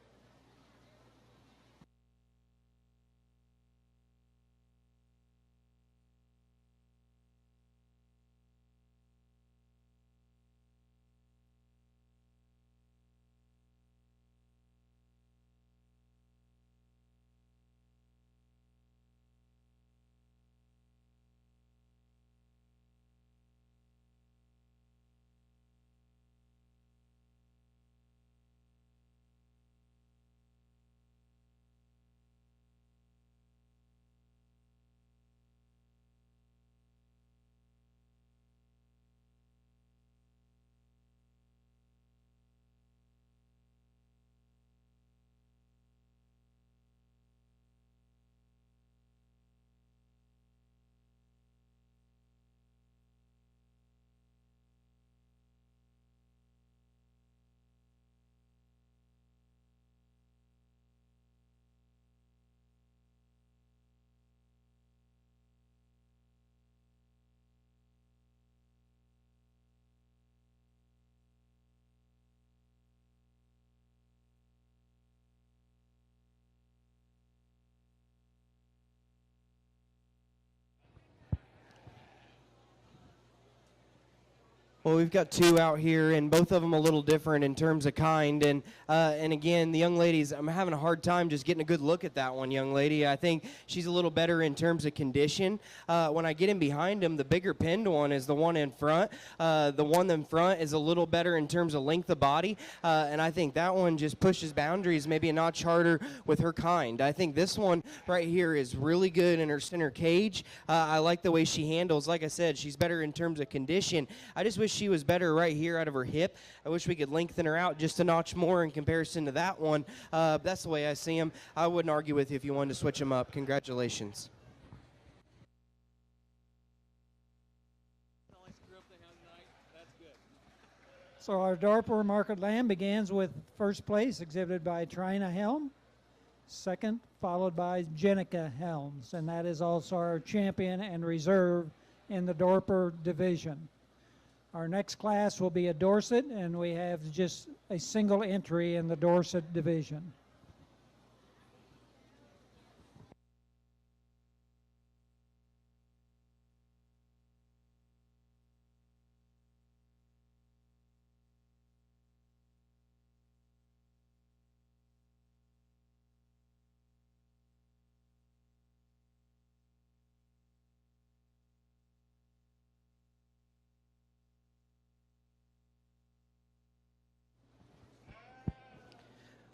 Well, we've got 2 out here, and both of them a little different in terms of kind. And again, the young ladies, I'm having a hard time just getting a good look at that one young lady. I think she's a little better in terms of condition. When I get in behind them, the bigger pinned one is the one in front. The one in front is a little better in terms of length of body, and I think that one just pushes boundaries maybe a notch harder with her kind. I think this one right here is really good in her center cage. I like the way she handles. Like I said, she's better in terms of condition. I just wish she was better right here out of her hip. I wish we could lengthen her out just a notch more in comparison to that one. That's the way I see him. I wouldn't argue with you if you wanted to switch them up. Congratulations. Nice group they have tonight. That's good. So our Dorper Market Lamb begins with first place exhibited by Trina Helm, second followed by Jenica Helms, and that is also our champion and reserve in the Dorper division. Our next class will be a Dorset, and we have just a single entry in the Dorset division.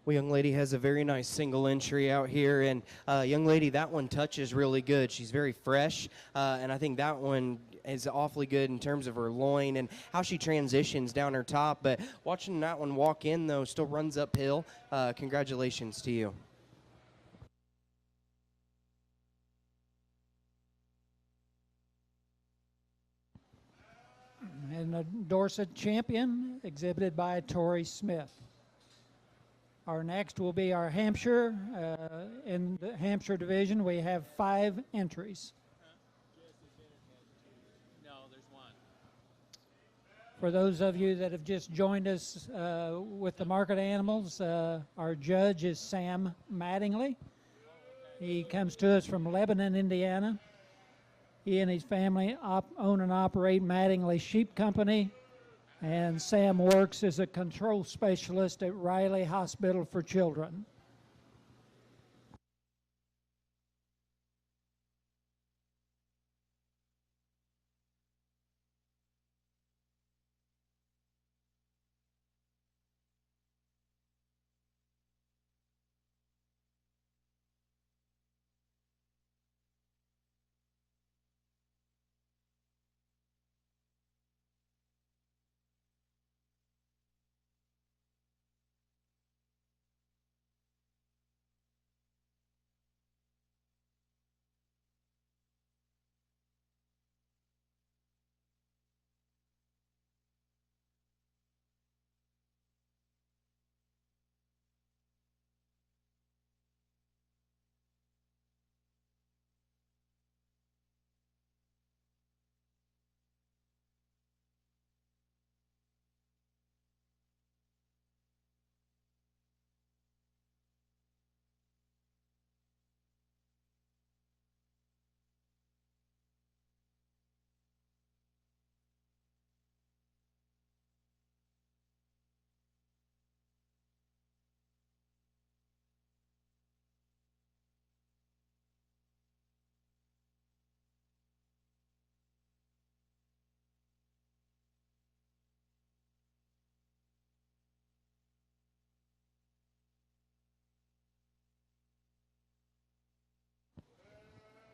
Well, young lady has a very nice single entry out here, and young lady, that one touches really good. She's very fresh, and I think that one is awfully good in terms of her loin and how she transitions down her top. But watching that one walk in, though, still runs uphill. Congratulations to you. And the Dorset champion exhibited by Tori Smith. Our next will be our Hampshire. In the Hampshire division, we have 5 entries. No, there's one. For those of you that have just joined us with the market animals, our judge is Sam Mattingly. He comes to us from Lebanon, Indiana. He and his family own and operate Mattingly Sheep Company. And Sam works as a control specialist at Riley Hospital for Children.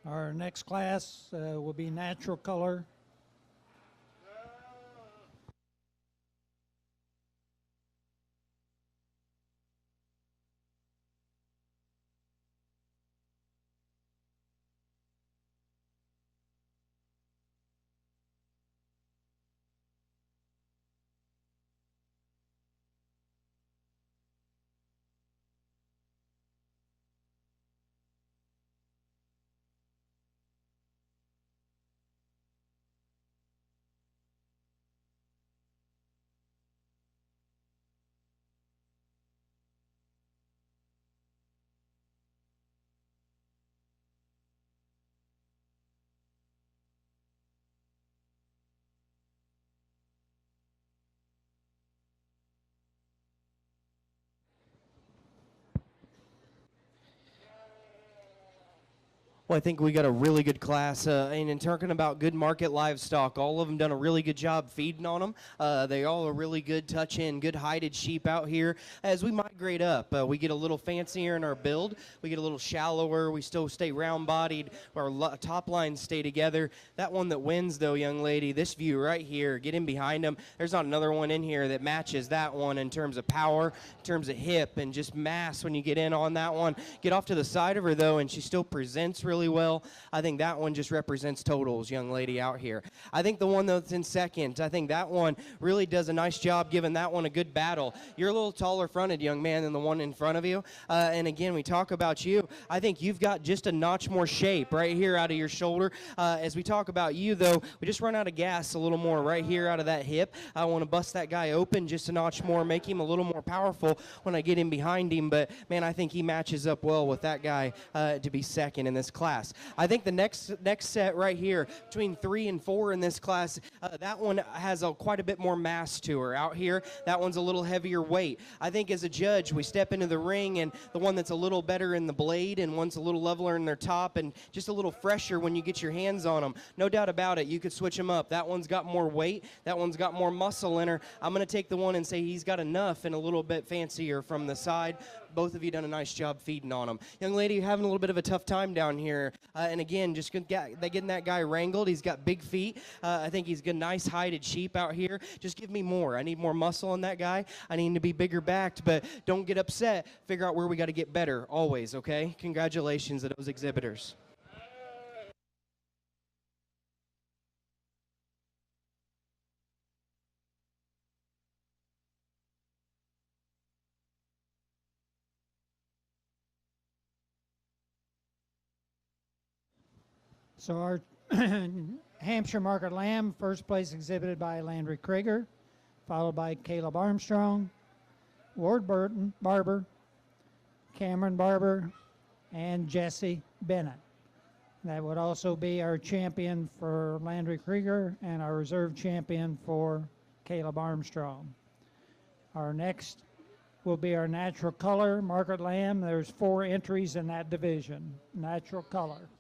Our next class will be natural color. Well, I think we got a really good class, and in talking about good market livestock, all of them done a really good job feeding on them. They all are really good touch-in, good hided sheep out here. As we migrate up, we get a little fancier in our build. We get a little shallower. We still stay round-bodied. Our top lines stay together. That one that wins, though, young lady, this view right here, get in behind them. There's not another one in here that matches that one in terms of power, in terms of hip, and just mass when you get in on that one. Get off to the side of her, though, and she still presents really really well. I think that one just represents totals, young lady out here. I think the one that's in second, I think that one really does a nice job giving that one a good battle. You're a little taller fronted, young man, than the one in front of you. And again, we talk about you. I think you've got just a notch more shape right here out of your shoulder. As we talk about you, though, we just run out of gas a little more right here out of that hip. I want to bust that guy open just a notch more, make him a little more powerful when I get in behind him. But, man, I think he matches up well with that guy to be second in this class. I think the next set right here, between 3 and 4 in this class, that one has quite a bit more mass to her. Out here, that one's a little heavier weight. I think as a judge, we step into the ring, and the one that's a little better in the blade and one's a little leveler in their top and just a little fresher when you get your hands on them. No doubt about it, you could switch them up. That one's got more weight. That one's got more muscle in her. I'm going to take the one and say he's got enough and a little bit fancier from the side. Both of you done a nice job feeding on him. Young lady, you're having a little bit of a tough time down here. And again, just getting that guy wrangled. He's got big feet. I think he's got nice hided sheep out here. Just give me more. I need more muscle in that guy. I need him to be bigger backed, but don't get upset. Figure out where we got to get better always, okay? Congratulations to those exhibitors. So our Hampshire Market Lamb, first place exhibited by Landry Krieger, followed by Caleb Armstrong, Ward Barber, Cameron Barber, and Jesse Bennett. That would also be our champion for Landry Krieger and our reserve champion for Caleb Armstrong. Our next will be our natural color Market Lamb. There's 4 entries in that division, natural color.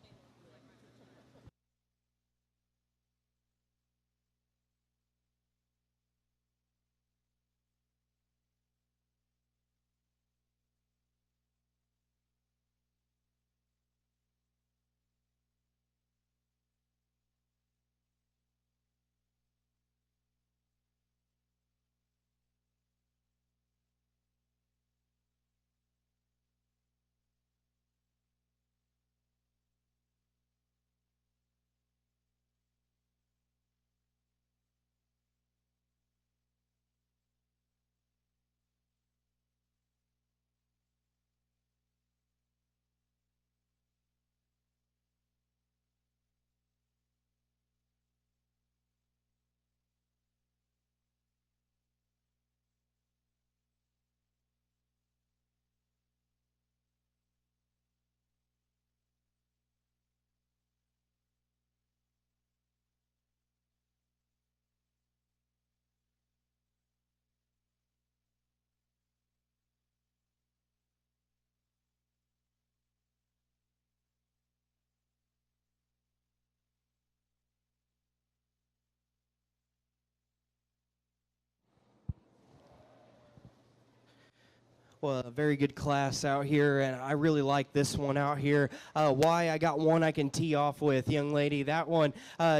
Well, a very good class out here, and I really like this one out here. Why? I got one I can tee off with, young lady. That one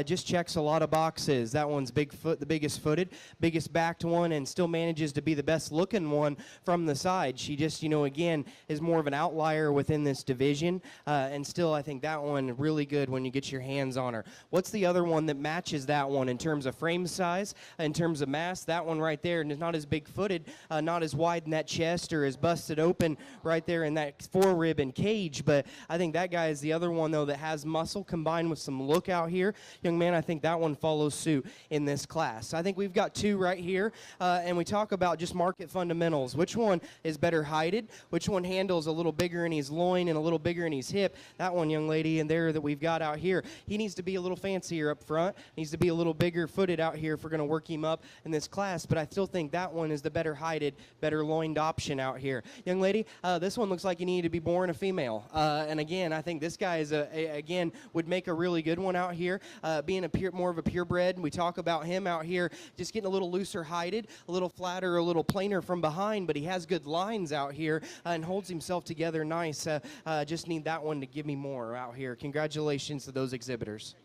just checks a lot of boxes. That one's the biggest footed, biggest backed one, and still manages to be the best looking one from the side. She just, again, is more of an outlier within this division, and still I think that one really good when you get your hands on her. What's the other one that matches that one in terms of frame size, in terms of mass? That one right there, and it's not as big footed, not as wide in that chest or as busted open right there in that forerib and cage, but I think that guy is the other one, though, that has muscle combined with some look out here. Young man, I think that one follows suit in this class. I think we've got 2 right here, and we talk about just market fundamentals. Which one is better hided? Which one handles a little bigger in his loin and a little bigger in his hip? That one, young lady, and there that we've got out here. He needs to be a little fancier up front. Needs to be a little bigger footed out here if we're going to work him up in this class, but I still think that one is the better hided, better loined option out here. Young lady, this one looks like you need to be born a female. And again, I think this guy is again would make a really good one out here, being more of a purebred. We talk about him out here just getting a little looser hided, a little flatter, a little plainer from behind, but he has good lines out here and holds himself together nice. Just need that one to give me more out here. Congratulations to those exhibitors.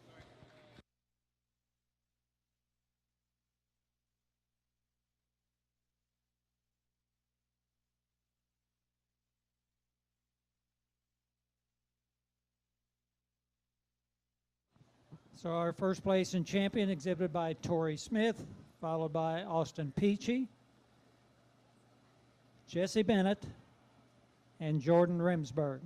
So our first place and champion exhibited by Tori Smith, followed by Austin Peachy, Jesse Bennett, and Jordan Rimsberg.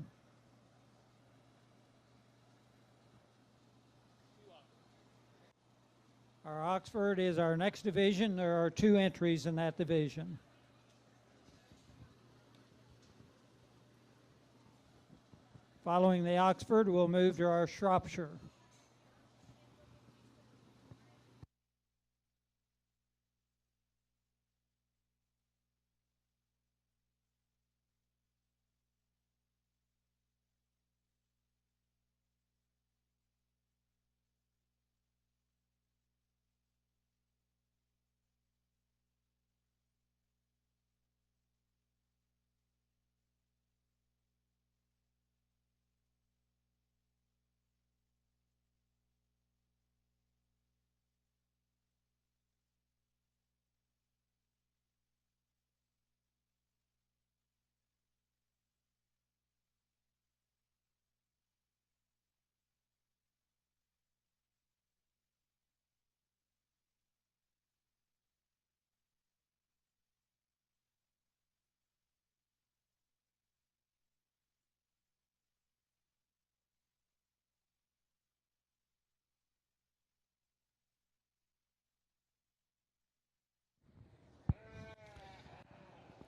Our Oxford is our next division. There are 2 entries in that division. Following the Oxford, we'll move to our Shropshire.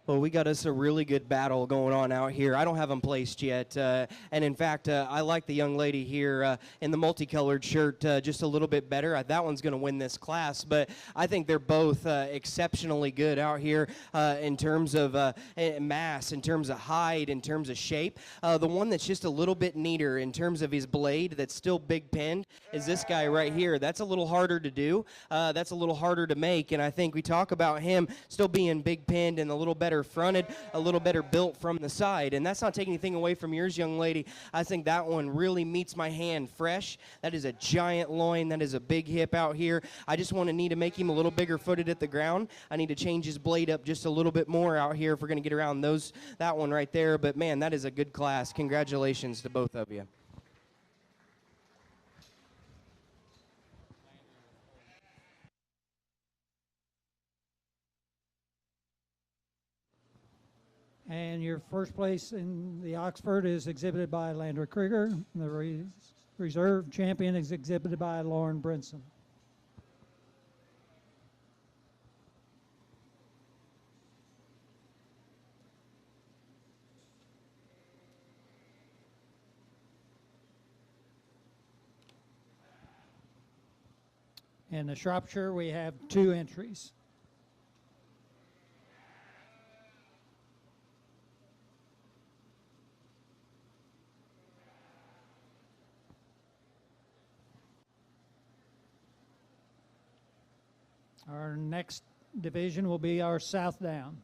Well, we got us a really good battle going on out here. I don't have them placed yet. And in fact, I like the young lady here in the multicolored shirt just a little bit better. That one's going to win this class. But I think they're both exceptionally good out here in terms of mass, in terms of height, in terms of shape. The one that's just a little bit neater in terms of his blade that's still big pinned is this guy right here. That's a little harder to do. That's a little harder to make. And I think we talk about him still being big pinned and a little better fronted, a little better built from the side. And that's not taking anything away from yours, young lady. I think that one really meets my hand fresh. That is a giant loin. That is a big hip out here. I just need to make him a little bigger footed at the ground. I need to change his blade up just a little bit more out here if we're going to get around that one right there. But man, that is a good class. Congratulations to both of you. And your first place in the Oxford is exhibited by Landry Krieger. The reserve champion is exhibited by Lauren Brinson. In the Shropshire, we have 2 entries. Our next division will be our South Down.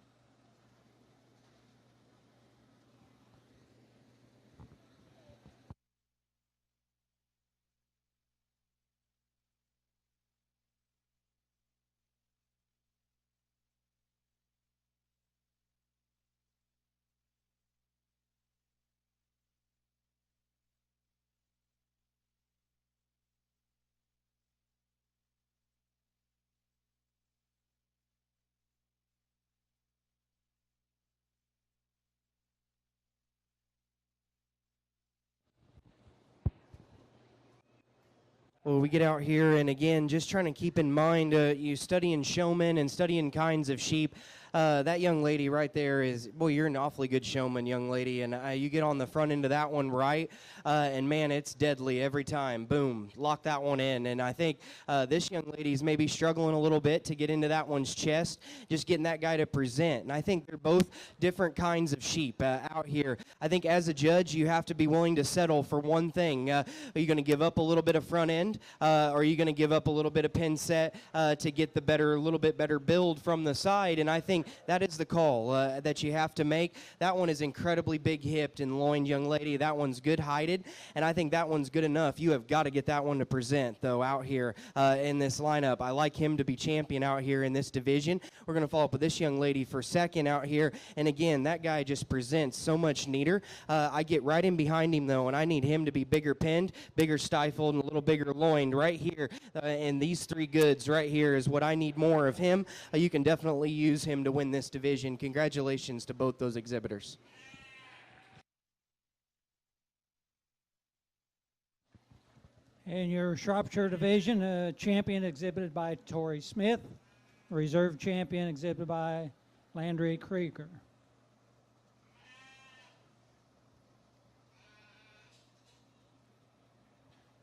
Well, we get out here, and again, just trying to keep in mind, you studying showmen and studying kinds of sheep. That young lady right there is, boy, you're an awfully good showman, young lady, and you get on the front end of that one right, and man, it's deadly every time. Boom, lock that one in, and I think this young lady's maybe struggling a little bit to get into that one's chest, just getting that guy to present, and I think they're both different kinds of sheep out here. I think as a judge, you have to be willing to settle for one thing. Are you going to give up a little bit of front end, or are you going to give up a little bit of pin set to get the little bit better build from the side? And I think that is the call that you have to make. That one is incredibly big-hipped and loined, young lady. That one's good-heighted, and I think that one's good enough. You have got to get that one to present, though, out here in this lineup. I like him to be champion out here in this division. We're going to follow up with this young lady for second out here, and again, that guy just presents so much neater. I get right in behind him, though, and I need him to be bigger pinned, bigger stifled, and a little bigger loined right here. And these three goods right here is what I need more of him. You can definitely use him to win this division. Congratulations to both those exhibitors. In your Shropshire division, champion exhibited by Tori Smith, reserve champion exhibited by Landry Krieger.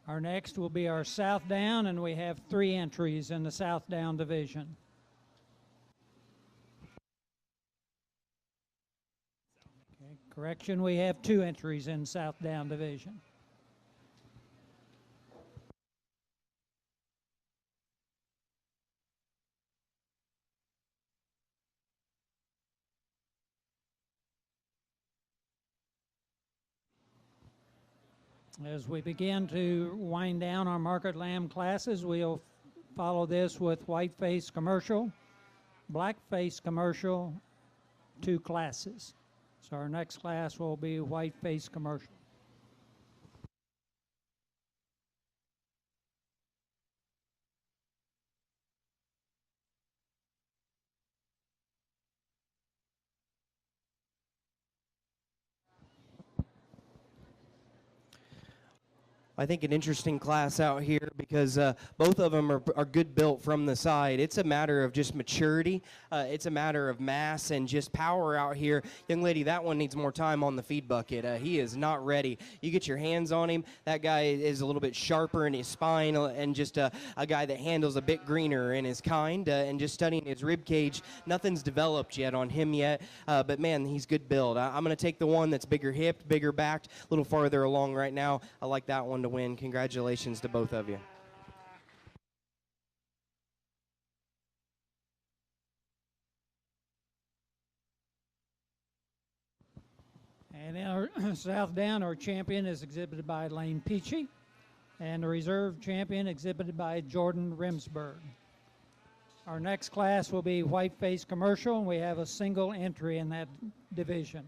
Our next will be our South Down, and we have 3 entries in the South Down division. Okay, correction, we have 2 entries in South Down division. As we begin to wind down our Margaret Lamb classes, we'll follow this with Whiteface Commercial, Blackface Commercial, 2 classes. So our next class will be Whiteface Commercial. I think an interesting class out here because both of them are good built from the side. It's a matter of just maturity. It's a matter of mass and just power out here. Young lady, that one needs more time on the feed bucket. He is not ready. You get your hands on him. That guy is a little bit sharper in his spine and just a guy that handles a bit greener in his kind. And just studying his rib cage, nothing's developed yet on him yet. But man, he's good build. I'm going to take the one that's bigger hipped, bigger backed, a little farther along right now. I like that one to win. Congratulations to both of you. And in our South Down, our champion is exhibited by Lane Peachy, and the reserve champion exhibited by Jordan Rimsberg. Our next class will be Whiteface Commercial, and we have a single entry in that division.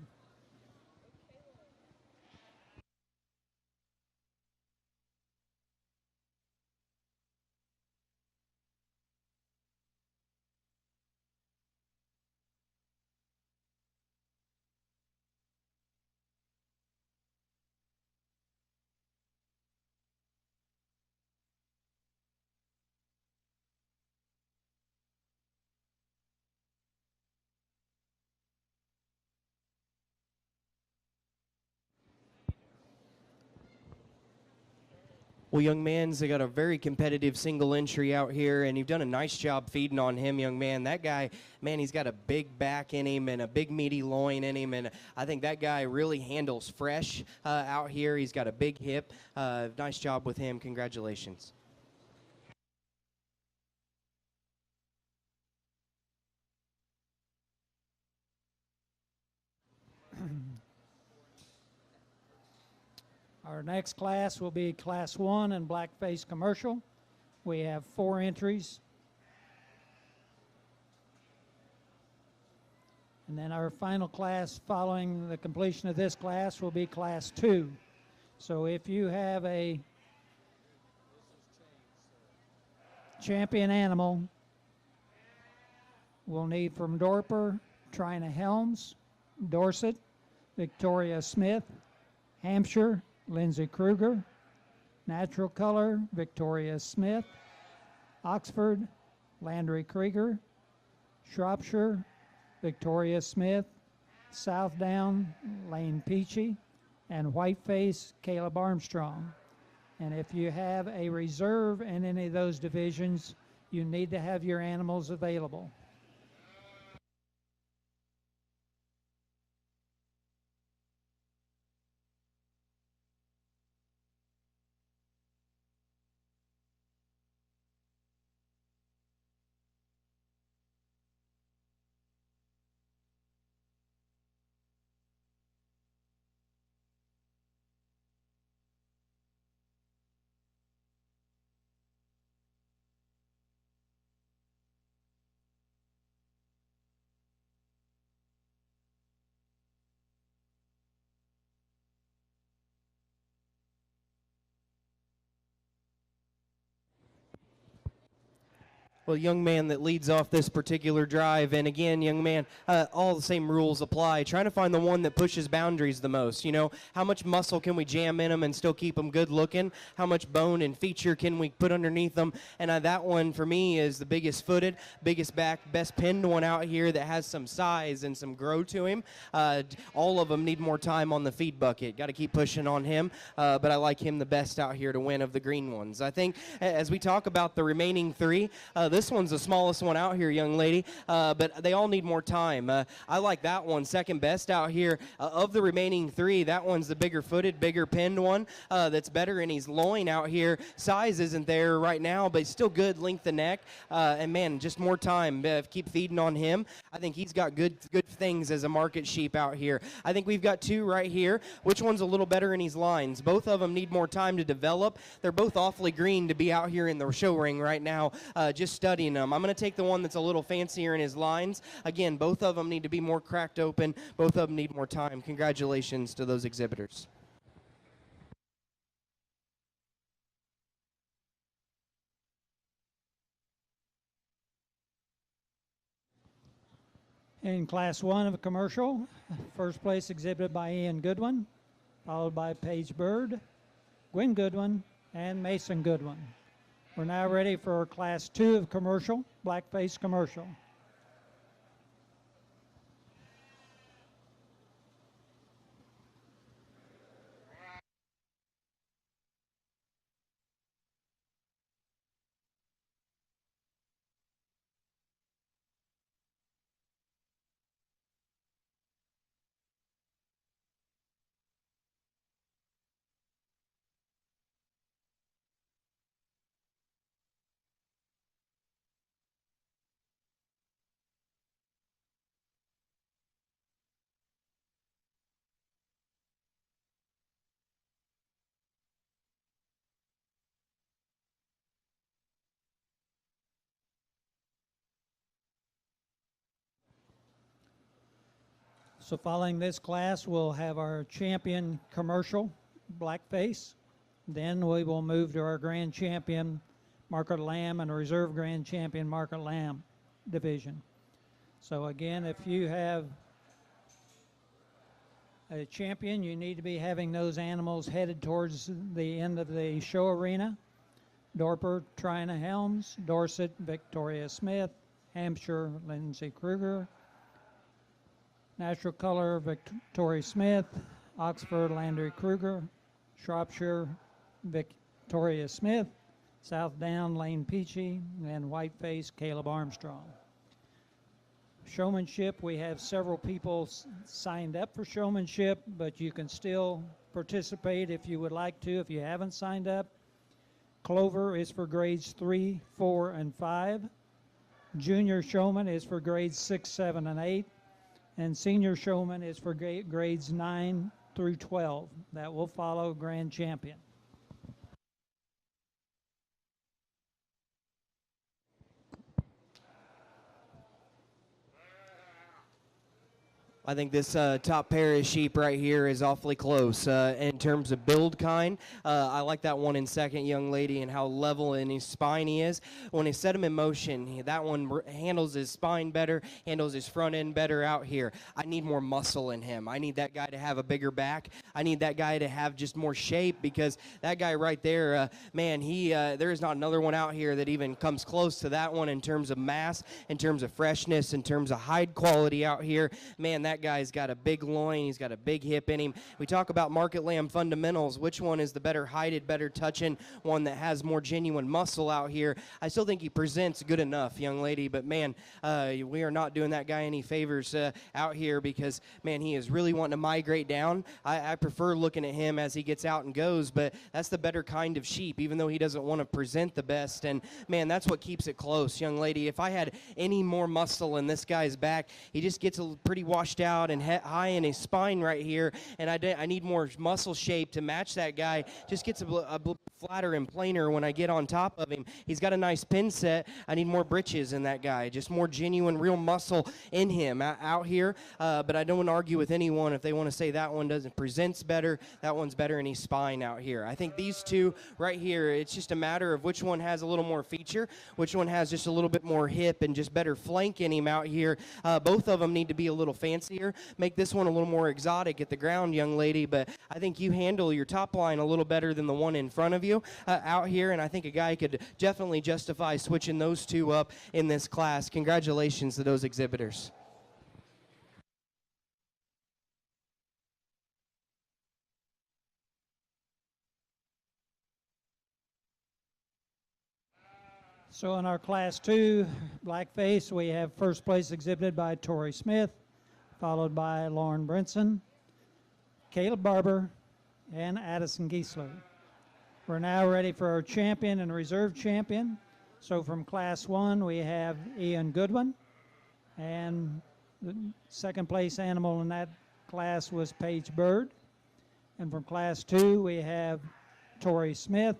Well, young man's they got a very competitive single entry out here, and you've done a nice job feeding on him, young man. That guy, man, he's got a big back in him and a big meaty loin in him, and I think that guy really handles fresh out here. He's got a big hip. Nice job with him. Congratulations. Our next class will be Class 1 in Blackface Commercial. We have 4 entries. And then our final class following the completion of this class will be Class 2. So if you have a champion animal, we'll need from Dorper, Trina Helms, Dorset, Victoria Smith, Hampshire, Lindsay Kruger, Natural Color, Victoria Smith, Oxford, Landry Krieger, Shropshire, Victoria Smith, South Down, Lane Peachy, and Whiteface, Caleb Armstrong. And if you have a reserve in any of those divisions, you need to have your animals available. Well, young man that leads off this particular drive, and again, young man, all the same rules apply. Trying to find the one that pushes boundaries the most. You know, how much muscle can we jam in them and still keep them good looking? How much bone and feature can we put underneath them? And that one for me is the biggest footed, biggest back, best pinned one out here that has some size and some grow to him. All of them need more time on the feed bucket. Got to keep pushing on him, but I like him the best out here to win of the green ones. I think as we talk about the remaining three, this one's the smallest one out here, young lady, but they all need more time. I like that one second best out here. Of the remaining three, that one's the bigger footed, bigger pinned one that's better in his loin out here. Size isn't there right now, but still good length of neck. And man, just more time. Keep feeding on him. I think he's got good things as a market sheep out here. I think we've got two right here. Which one's a little better in his lines? Both of them need more time to develop. They're both awfully green to be out here in the show ring right now, just studying them. I'm going to take the one that's a little fancier in his lines. Again, both of them need to be more cracked open. Both of them need more time. Congratulations to those exhibitors. In Class 1 of commercial, first place exhibited by Ian Goodwin, followed by Paige Bird, Gwen Goodwin, and Mason Goodwin. We're now ready for Class 2 of commercial, Blackface Commercial. So following this class, we'll have our champion commercial, Blackface. Then we will move to our grand champion, Margaret Lamb, and a reserve grand champion, Margaret Lamb division. So again, if you have a champion, you need to be having those animals headed towards the end of the show arena. Dorper, Trina Helms, Dorset, Victoria Smith, Hampshire, Lindsay Kruger, Natural Color, Victoria Smith, Oxford, Landry Kruger, Shropshire, Victoria Smith, South Down, Lane Peachy, and Whiteface, Caleb Armstrong. Showmanship, we have several people signed up for Showmanship, but you can still participate if you would like to, if you haven't signed up. Clover is for grades 3, 4, and 5. Junior Showman is for grades 6, 7, and 8. And Senior Showman is for grades 9 through 12. That will follow Grand Champion. I think this top pair of sheep right here is awfully close in terms of build kind. I like that one in second, young lady, and how level in his spine he is. When he set him in motion, that one handles his spine better, handles his front end better out here. I need more muscle in him. I need that guy to have a bigger back. I need that guy to have just more shape, because that guy right there, man, there is not another one out here that even comes close to that one in terms of mass, in terms of freshness, in terms of hide quality out here. Man, that guy's got a big loin. He's got a big hip in him. We talk about Market Lamb fundamentals. Which one is the better hided, better touching, one that has more genuine muscle out here? I still think he presents good enough, young lady, but man, we are not doing that guy any favors out here, because man, he is really wanting to migrate down. I prefer looking at him as he gets out and goes, but that's the better kind of sheep, even though he doesn't want to present the best. And man, that's what keeps it close, young lady. If I had any more muscle in this guy's back, he just gets pretty washed out and high in his spine right here, and I need more muscle shape to match that guy. Just gets a flatter and plainer when I get on top of him. He's got a nice pin set. I need more britches in that guy, just more genuine, real muscle in him out here. But I don't argue with anyone if they want to say that one presents better, that one's better in his spine out here. I think these two right here, it's just a matter of which one has a little more feature, which one has just a little bit more hip and just better flank in him out here. Both of them need to be a little fancier. Make this one a little more exotic at the ground, young lady, but I think you handle your top line a little better than the one in front of you out here, and I think a guy could definitely justify switching those two up in this class. Congratulations to those exhibitors. So in our Class 2 Blackface, we have first place exhibited by Tori Smith, followed by Lauren Brinson, Caleb Barber, and Addison Giesler. We're now ready for our champion and reserve champion. So from Class 1, we have Ian Goodwin, and the second place animal in that class was Paige Bird. And from Class 2, we have Tori Smith,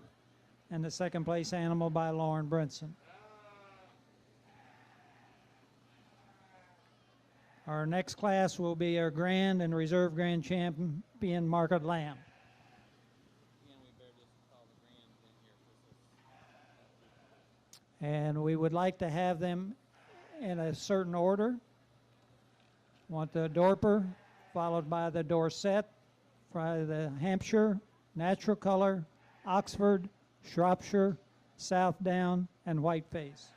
and the second place animal by Lauren Brinson. Our next class will be our grand and reserve grand champion, Margaret Lamb. And we would like to have them in a certain order. Want the Dorper, followed by the Dorset, by the Hampshire, Natural Color, Oxford, Shropshire, Southdown, and Whiteface.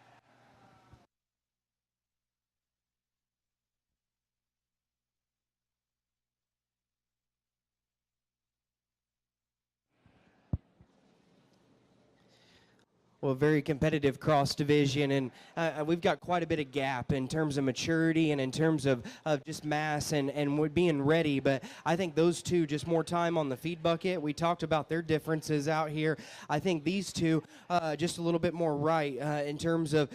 Well, very competitive cross division, and we've got quite a bit of gap in terms of maturity and in terms of just mass and we're being ready. But I think those two, just more time on the feed bucket. We talked about their differences out here. I think these two just a little bit more right in terms of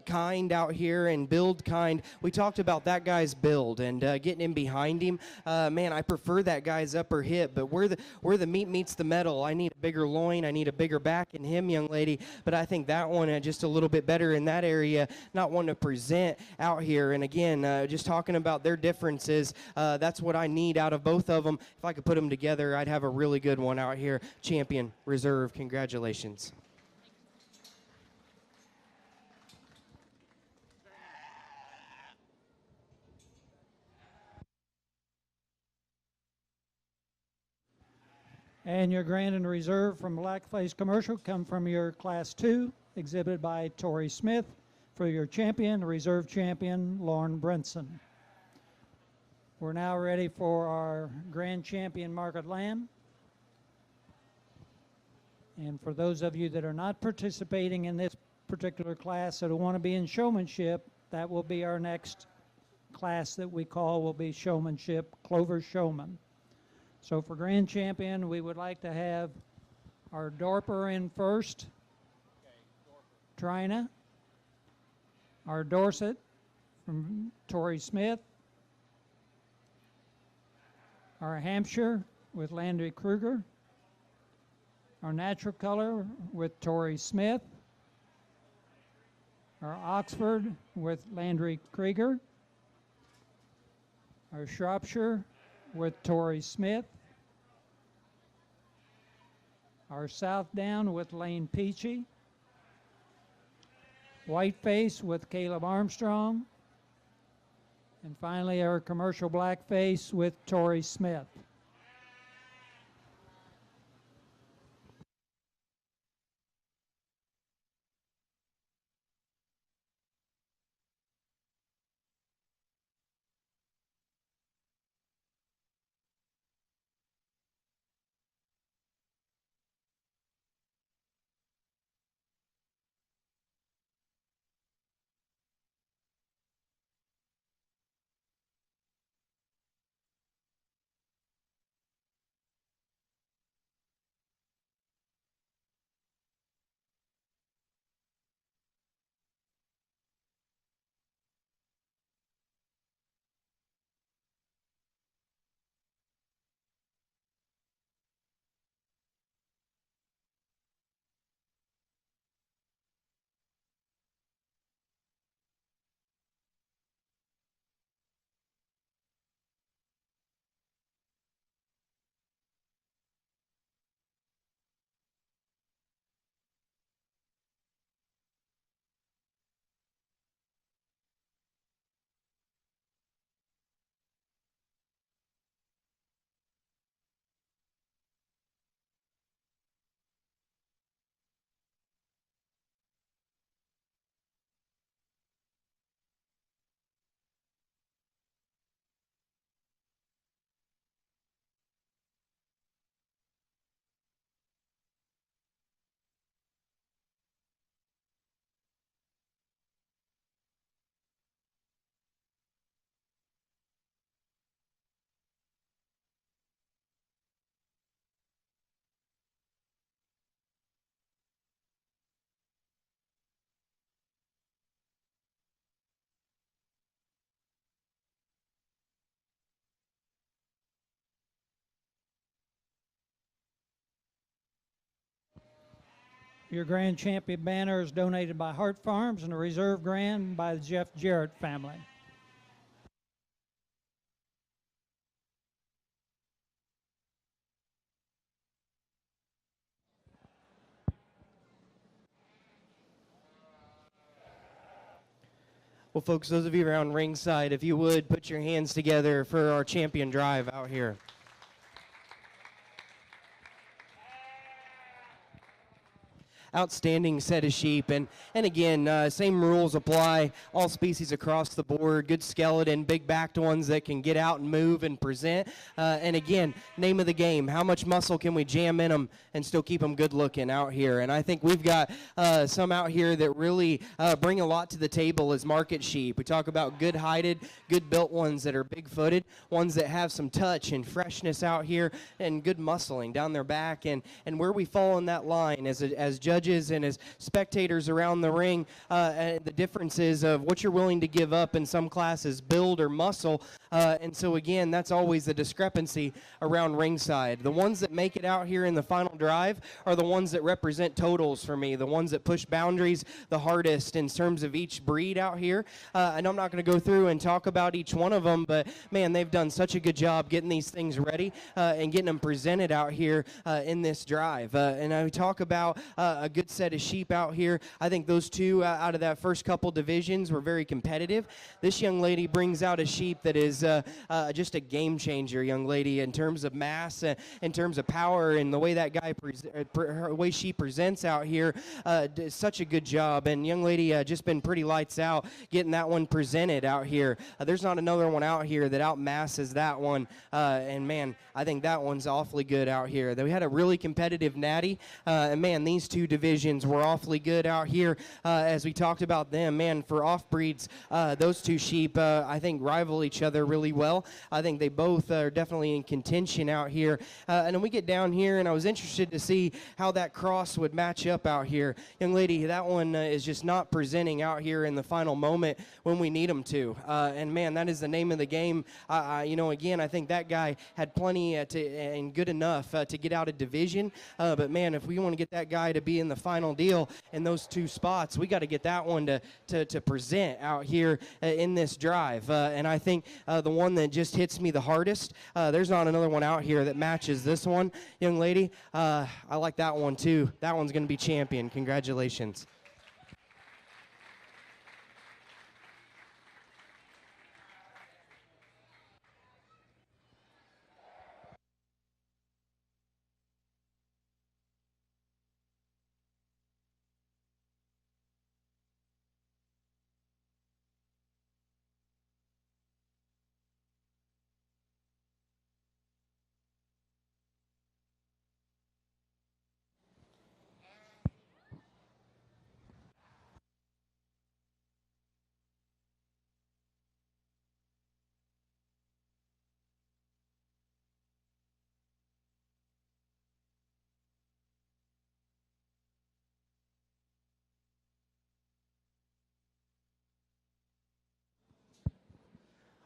kind out here and build kind. We talked about that guy's build and getting in behind him. Man, I prefer that guy's upper hip, but where the meat meets the metal, I need a bigger loin. I need a bigger back in him, young lady. But I think that one just a little bit better in that area, not one to present out here. And again, just talking about their differences, that's what I need out of both of them. If I could put them together, I'd have a really good one out here. Champion, reserve, congratulations. And your grand and reserve from Blackface Commercial come from your Class 2, exhibited by Tori Smith, for your champion, reserve champion, Lauren Brinson. We're now ready for our grand champion, Margaret Lamb. And for those of you that are not participating in this particular class that want to be in showmanship, that will be our next class that we call will be Showmanship, Clover Showman. So for grand champion, we would like to have our Dorper in first, Trina, our Dorset from Tori Smith, our Hampshire with Landry Kruger, our Natural Color with Tori Smith, our Oxford with Landry Krieger, our Shropshire with Tori Smith, our Southdown with Lane Peachy, Whiteface with Caleb Armstrong, and finally our commercial Blackface with Tori Smith. Your Grand Champion banner is donated by Hart Farms and the Reserve Grand by the Jeff Jarrett family. Well, folks, those of you around ringside, if you would, put your hands together for our champion drive out here. Outstanding set of sheep, and again, same rules apply. All species across the board. Good skeleton, big backed ones that can get out and move and present. And again, name of the game: how much muscle can we jam in them and still keep them good looking out here? And I think we've got some out here that really bring a lot to the table as market sheep. We talk about good heighted, good built ones that are big footed, ones that have some touch and freshness out here, and good muscling down their back. And where we fall in that line as judges and as spectators around the ring, the differences of what you're willing to give up in some classes, build or muscle. And so again, that's always the discrepancy around ringside. The ones that make it out here in the final drive are the ones that represent totals for me, the ones that push boundaries the hardest in terms of each breed out here. And I'm not going to go through and talk about each one of them, but man, they've done such a good job getting these things ready and getting them presented out here in this drive. And I talk about a good set of sheep out here. I think those two out of that first couple divisions were very competitive. This young lady brings out a sheep that is just a game changer, young lady, in terms of mass, in terms of power, and the way that guy, the way she presents out here, does such a good job. And young lady just been pretty lights out getting that one presented out here. There's not another one out here that outmasses that one. And man, I think that one's awfully good out here. We had a really competitive natty, and man, these two divisions were awfully good out here as we talked about them. Man, for off breeds, those two sheep I think rival each other really well. I think they both are definitely in contention out here. And then we get down here, and I was interested to see how that cross would match up out here. Young lady, that one is just not presenting out here in the final moment when we need them to. And man, that is the name of the game. You know, again, I think that guy had plenty and good enough to get out of division. But man, if we want to get that guy to be in the final deal in those two spots, we got to get that one to present out here in this drive. And I think the one that just hits me the hardest, there's not another one out here that matches this one, young lady. I like that one too. That one's going to be champion. Congratulations.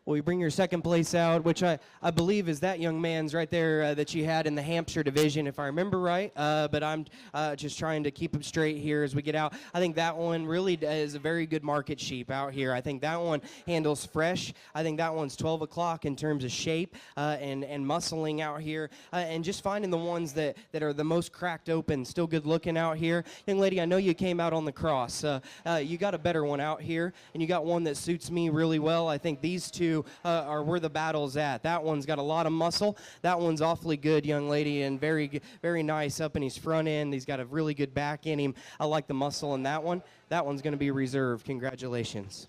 Well, we bring your second place out, which I believe is that young man's right there that you had in the Hampshire division, if I remember right. But I'm just trying to keep him straight here as we get out. I think that one really is a very good market sheep out here. I think that one handles fresh. I think that one's 12 o'clock in terms of shape and muscling out here. And just finding the ones that are the most cracked open, still good looking out here. Young lady, I know you came out on the cross. You got a better one out here, and you got one that suits me really well. I think these two are where the battle's at. That one's got a lot of muscle. That one's awfully good, young lady, and very, very nice up in his front end. He's got a really good back in him. I like the muscle in that one. That one's going to be reserved. Congratulations.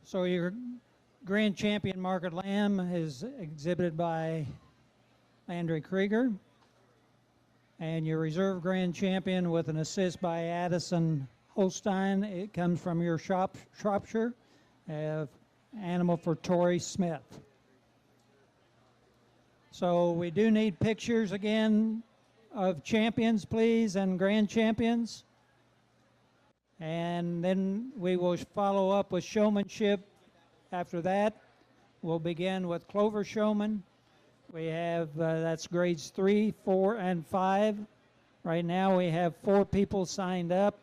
So your grand champion Margaret Lamb is exhibited by Landry Krieger, and your reserve grand champion with an assist by Addison Holstein. It comes from your Shropshire. Animal for Tori Smith. So we do need pictures again of champions, please, and grand champions. And then we will follow up with showmanship. After that, we'll begin with Clover Showman. We have, that's grades 3, 4, and 5. Right now we have 4 people signed up,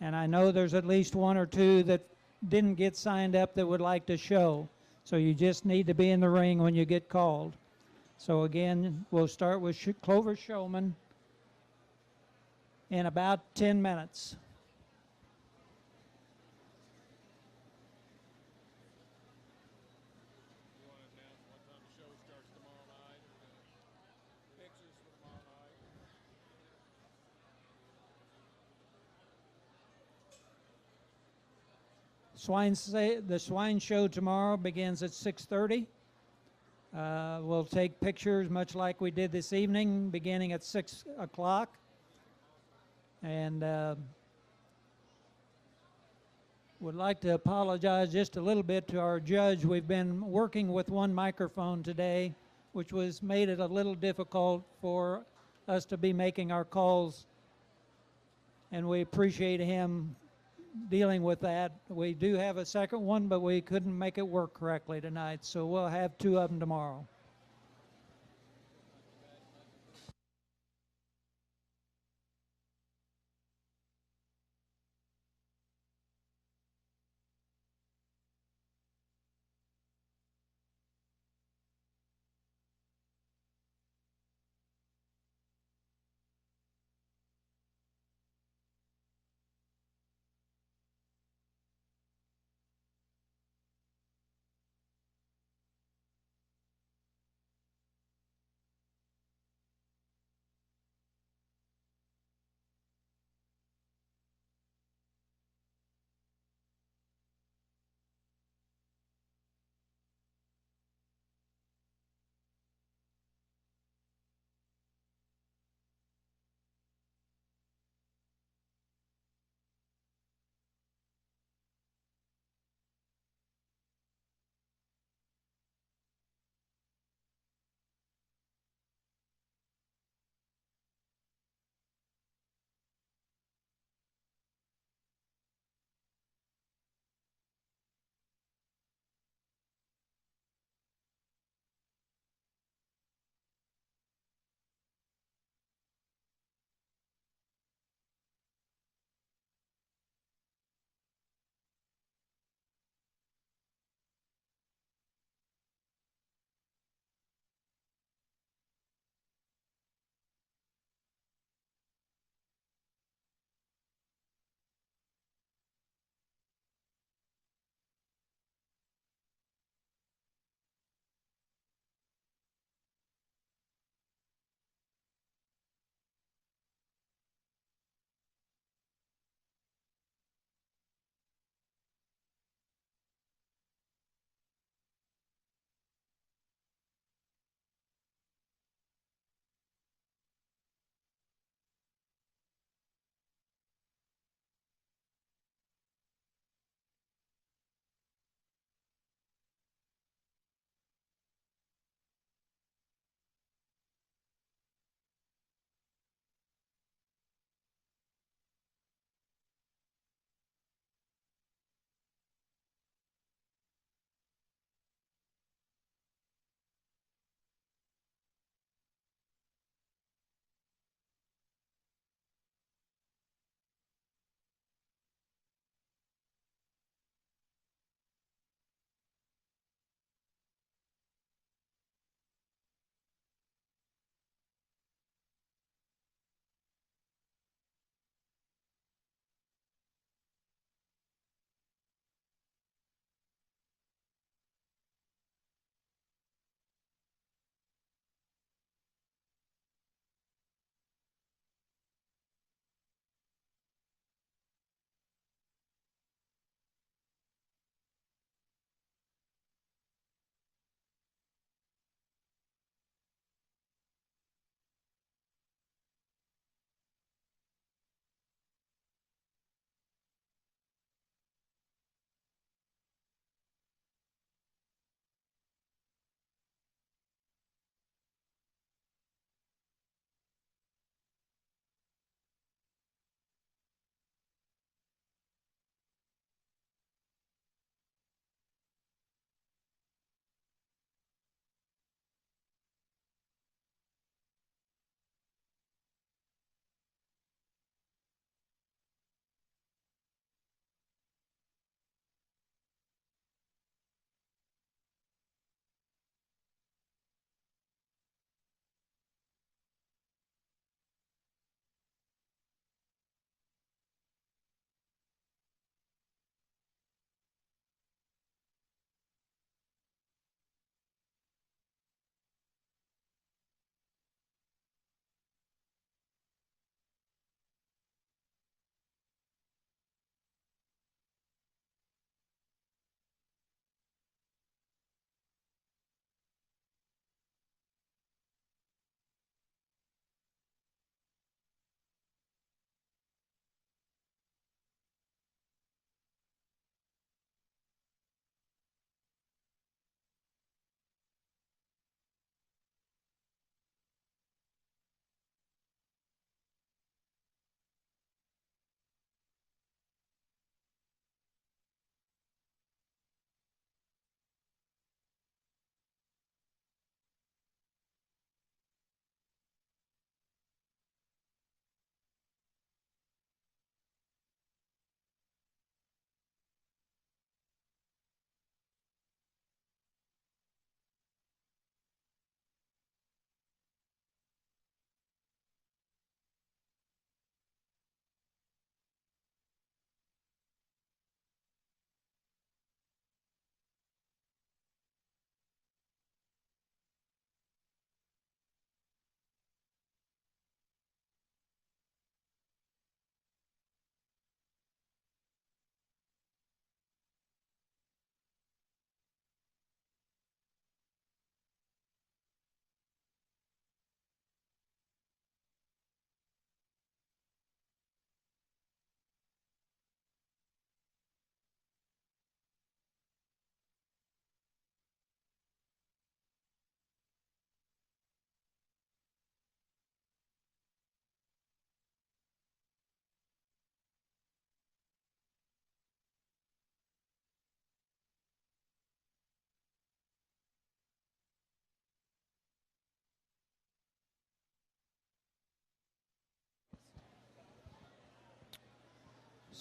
and I know there's at least 1 or 2 that didn't get signed up that would like to show. So you just need to be in the ring when you get called. So again, we'll start with Clover Showman in about 10 minutes. The swine show tomorrow begins at 6:30. We'll take pictures much like we did this evening, beginning at 6 o'clock. And would like to apologize just a little bit to our judge. We've been working with one microphone today, which made it a little difficult for us to be making our calls. And we appreciate him dealing with that. We do have a second one, but we couldn't make it work correctly tonight, so we'll have 2 of them tomorrow.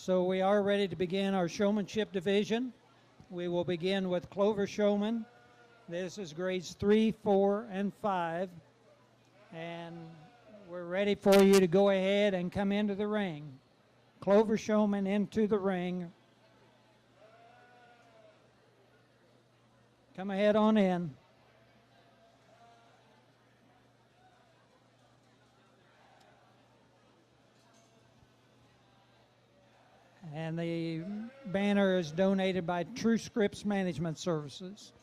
So we are ready to begin our showmanship division. We will begin with Clover Showman. This is grades 3, 4, and 5. And we're ready for you to go ahead and come into the ring. Clover Showman into the ring. Come ahead on in. And the banner is donated by True Scripts Management Services.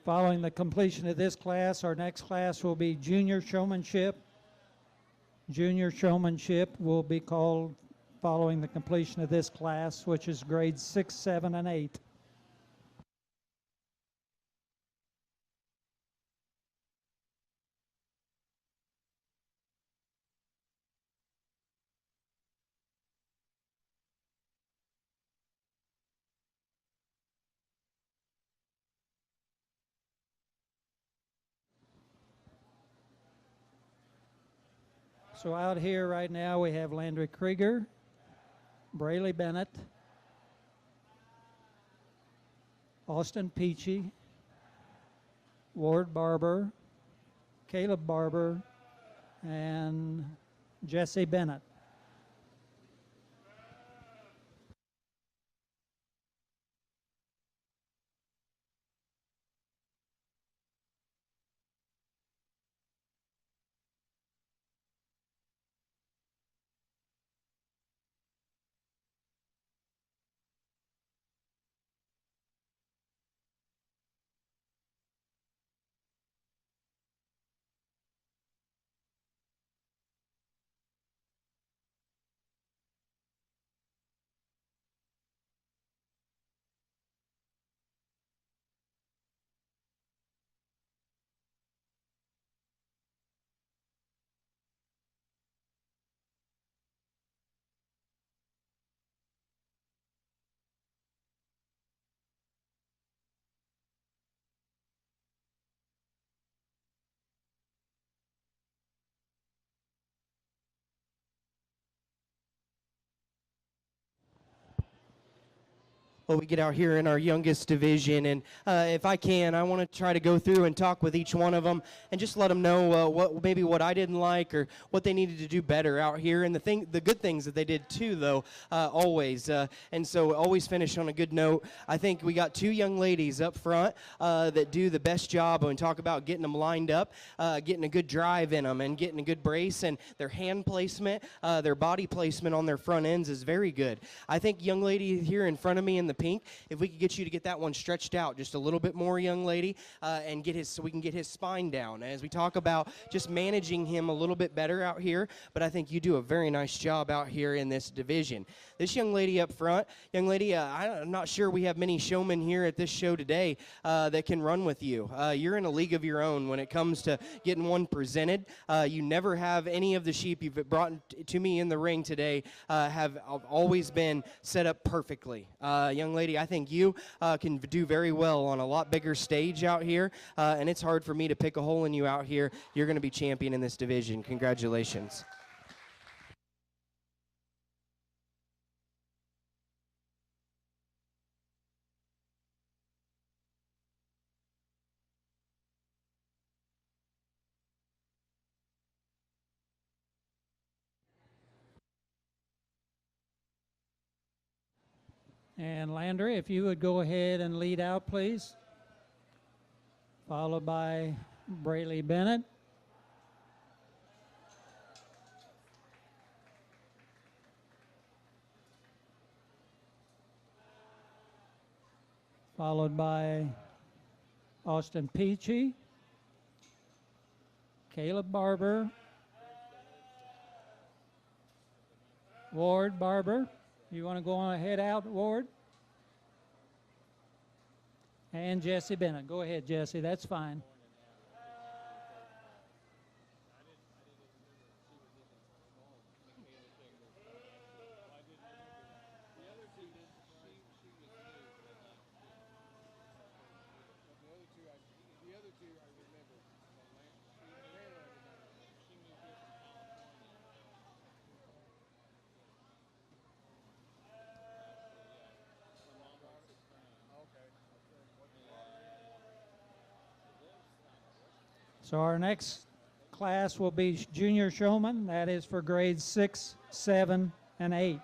Following the completion of this class, our next class will be Junior Showmanship. Junior Showmanship will be called following the completion of this class, which is grades 6, 7, and 8. So out here right now we have Landry Krieger, Brayley Bennett, Austin Peachy, Ward Barber, Caleb Barber, and Jesse Bennett. well, we get out here in our youngest division, and if I can, I want to try to go through and talk with each one of them and just let them know what I didn't like or what they needed to do better out here, and the good things that they did too, though, always. And so always finish on a good note. I think we got 2 young ladies up front that do the best job and talk about getting them lined up, getting a good drive in them, and getting a good brace, and their hand placement, their body placement on their front ends is very good. I think young lady here in front of me in the pink, if we could get you to get that one stretched out just a little bit more, young lady, and so we can get his spine down as we talk about just managing him a little bit better out here. But I think you do a very nice job out here in this division. This young lady up front, young lady, I'm not sure we have many showmen here at this show today that can run with you. You're in a league of your own when it comes to getting one presented. You never have any of the sheep you've brought to me in the ring today have always been set up perfectly. Young lady, I think you can do very well on a lot bigger stage out here, and it's hard for me to pick a hole in you out here. You're going to be champion in this division. Congratulations. And Landry, if you would go ahead and lead out, please. Followed by Brayley Bennett. Followed by Austin Peachy, Caleb Barber, Ward Barber. You want to go on ahead out, Ward? And Jesse Bennett. Go ahead, Jesse. That's fine. So our next class will be Junior Showman. That is for grades 6, 7, and 8.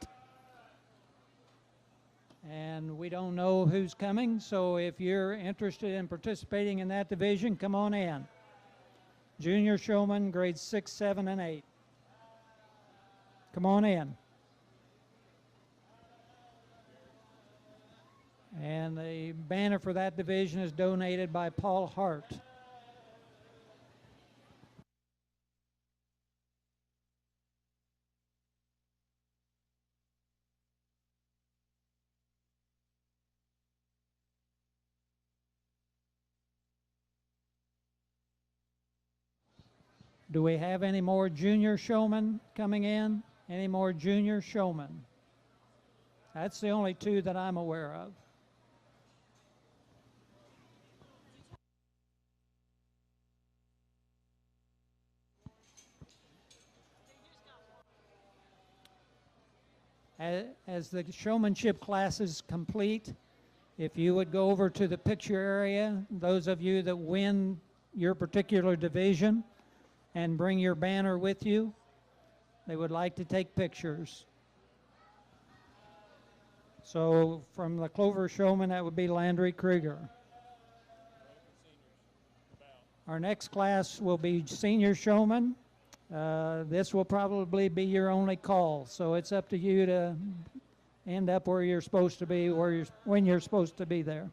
And we don't know who's coming, so if you're interested in participating in that division, come on in. Junior Showman, grades 6, 7, and 8. Come on in. And the banner for that division is donated by Paul Hart. Do we have any more junior showmen coming in? Any more junior showmen? That's the only 2 that I'm aware of. As the showmanship classes complete, if you would go over to the picture area, those of you that win your particular division, and bring your banner with you. They would like to take pictures. So from the Clover Showman, that would be Landry Krieger. Our next class will be Senior Showman. This will probably be your only call, so it's up to you to end up where you're supposed to be, when you're supposed to be there.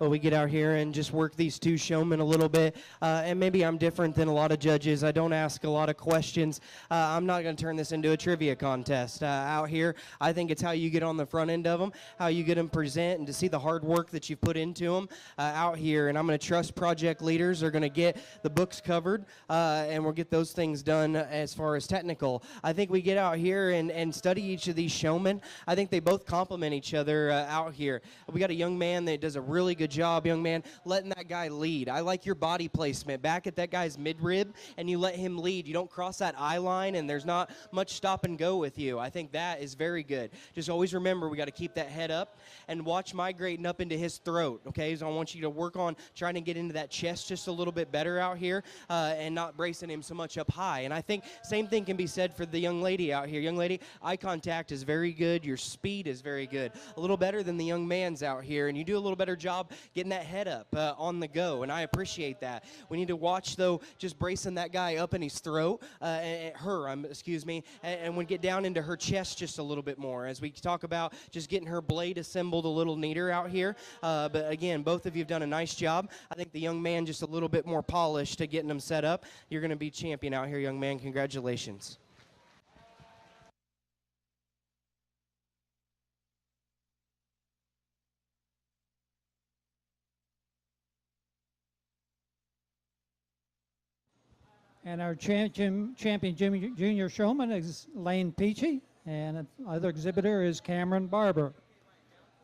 Well, we get out here and just work these two showmen a little bit. And maybe I'm different than a lot of judges. I don't ask a lot of questions. I'm not going to turn this into a trivia contest. Out here, I think it's how you get on the front end of them, how you get them present, and to see the hard work that you've put into them out here. And I'm going to trust project leaders are going to get the books covered, and we'll get those things done as far as technical. I think we get out here and study each of these showmen. I think they both complement each other out here. We got a young man that does a really good job, young man, letting that guy lead. I like your body placement back at that guy's midrib, and you let him lead. You don't cross that eye line, and there's not much stop and go with you. I think that is very good. Just always remember, we got to keep that head up and watch migrating up into his throat, okay? So I want you to work on trying to get into that chest just a little bit better out here and not bracing him so much up high. And I think same thing can be said for the young lady out here. Young lady, eye contact is very good. Your speed is very good. A little better than the young man's out here, and you do a little better job getting that head up on the go, and I appreciate that. We need to watch, though, just bracing that guy up in his throat, excuse me, and we get down into her chest just a little bit more as we talk about just getting her blade assembled a little neater out here. But again, both of you have done a nice job. I think the young man just a little bit more polished to getting him set up. You're going to be champion out here, young man. Congratulations. And our champion junior showman is Lane Peachy, and the other exhibitor is Cameron Barber.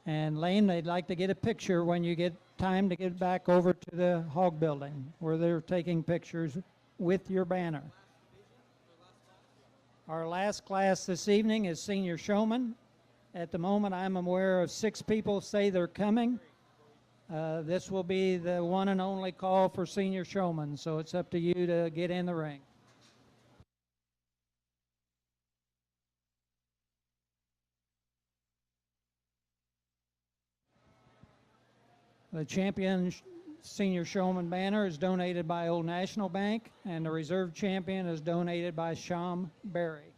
And Lane, they'd like to get a picture when you get time to get back over to the hog building, where they're taking pictures with your banner. Our last class this evening is senior showman. At the moment, I'm aware of 6 people say they're coming. This will be the one and only call for senior showman, so it's up to you to get in the ring. The champion senior showman banner is donated by Old National Bank, and the reserve champion is donated by Sham Berry.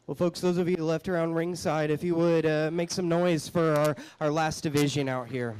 Well, folks, those of you left around ringside, if you would make some noise for our last division out here.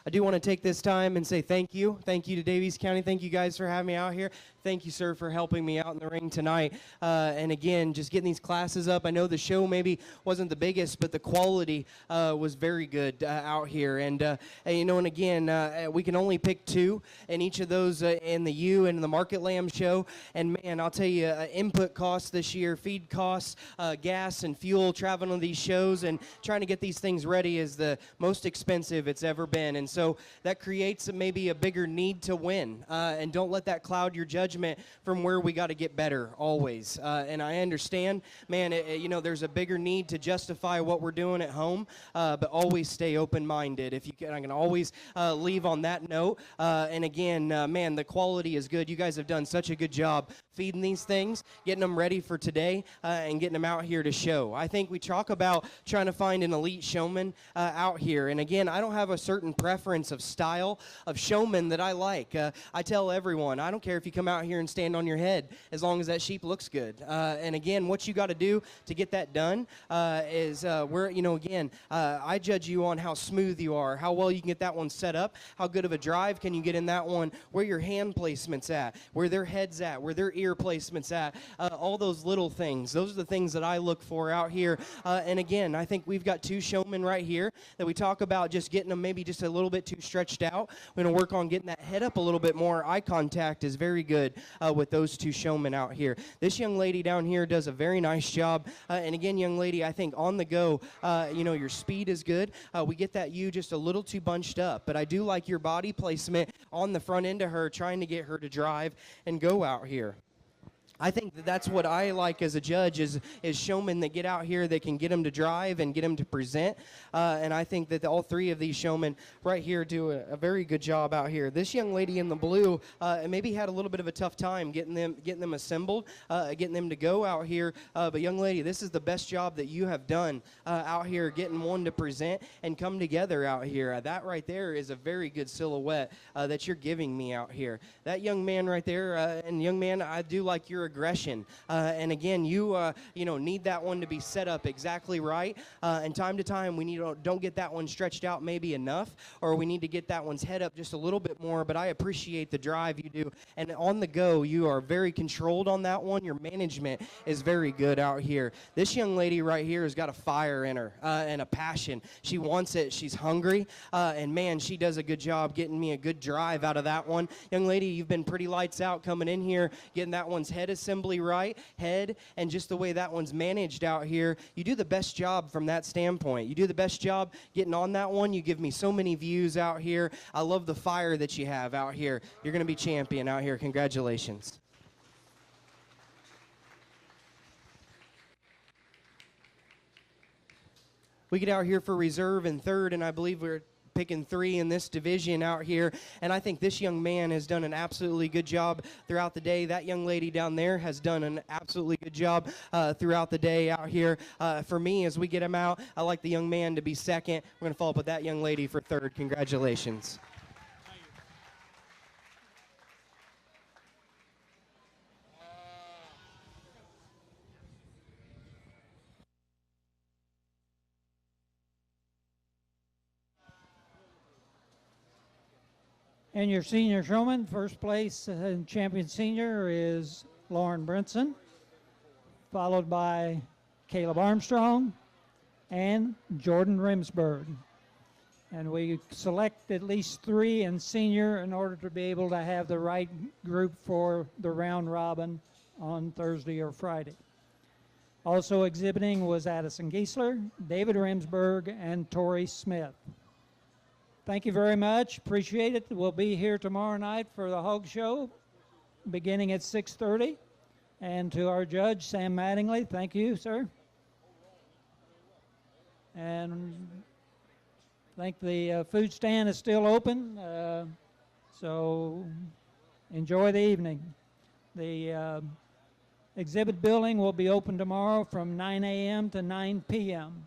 I do want to take this time and say thank you. Thank you to Daviess County. Thank you guys for having me out here. Thank you, sir, for helping me out in the ring tonight. And again, just getting these classes up. I know the show maybe wasn't the biggest, but the quality was very good out here. And again, we can only pick two, and each of those in the U and the Market Lamb show. And man, I'll tell you, input costs this year, feed costs, gas and fuel, traveling to these shows and trying to get these things ready is the most expensive it's ever been. And so that creates maybe a bigger need to win. And don't let that cloud your judgment from where we got to get better always. And I understand, man, there's a bigger need to justify what we're doing at home, but always stay open-minded. If you can, I can always leave on that note. And again, man, the quality is good. You guys have done such a good job feeding these things, getting them ready for today, and getting them out here to show. I think we talk about trying to find an elite showman out here. And again, I don't have a certain preference of style of showman that I like. I tell everyone, I don't care if you come out here and stand on your head as long as that sheep looks good. And again, what you got to do to get that done is I judge you on how smooth you are, how well you can get that one set up, how good of a drive can you get in that one, where your hand placement's at, where their head's at, where their ear placement's at, all those little things. Those are the things that I look for out here. And again, I think we've got two showmen right here that we talk about just getting them maybe just a little bit too stretched out. We're going to work on getting that head up a little bit more. Eye contact is very good with those two showmen out here. This young lady down here does a very nice job. And again, young lady, I think on the go, your speed is good. We get that you just a little too bunched up. But I do like your body placement on the front end of her, trying to get her to drive and go out here. I think that's what I like as a judge is showmen that get out here that can get them to drive and get them to present. And I think that all three of these showmen right here do a very good job out here. This young lady in the blue maybe had a little bit of a tough time getting them assembled, getting them to go out here. But young lady, this is the best job that you have done out here, getting one to present and come together out here. That right there is a very good silhouette that you're giving me out here. That young man right there, and young man, I do like your aggression. And again, you need that one to be set up exactly right. And time to time, we don't get that one stretched out maybe enough, or we need to get that one's head up just a little bit more. But I appreciate the drive you do. And on the go, you are very controlled on that one. Your management is very good out here. This young lady right here has got a fire in her and a passion. She wants it. She's hungry. And man, she does a good job getting me a good drive out of that one. Young lady, you've been pretty lights out coming in here, getting that one's head assembly right, head, and just the way that one's managed out here. You do the best job from that standpoint. You do the best job getting on that one. You give me so many views out here. I love the fire that you have out here. You're going to be champion out here. Congratulations. We get out here for reserve and third, and I believe we're picking three in this division out here. And I think this young man has done an absolutely good job throughout the day. That young lady down there has done an absolutely good job throughout the day out here. For me, as we get him out, I like the young man to be second. We're going to follow up with that young lady for third. Congratulations. And your senior showman, first place and champion senior is Lauren Brinson, followed by Caleb Armstrong and Jordan Rimsberg. And we select at least three in senior in order to be able to have the right group for the round robin on Thursday or Friday. Also exhibiting was Addison Giesler, David Rimsberg, and Tori Smith. Thank you very much. Appreciate it. We'll be here tomorrow night for the Hog Show beginning at 6:30. And to our judge, Sam Mattingly, thank you, sir. And I think the food stand is still open, so enjoy the evening. The exhibit building will be open tomorrow from 9 a.m. to 9 p.m.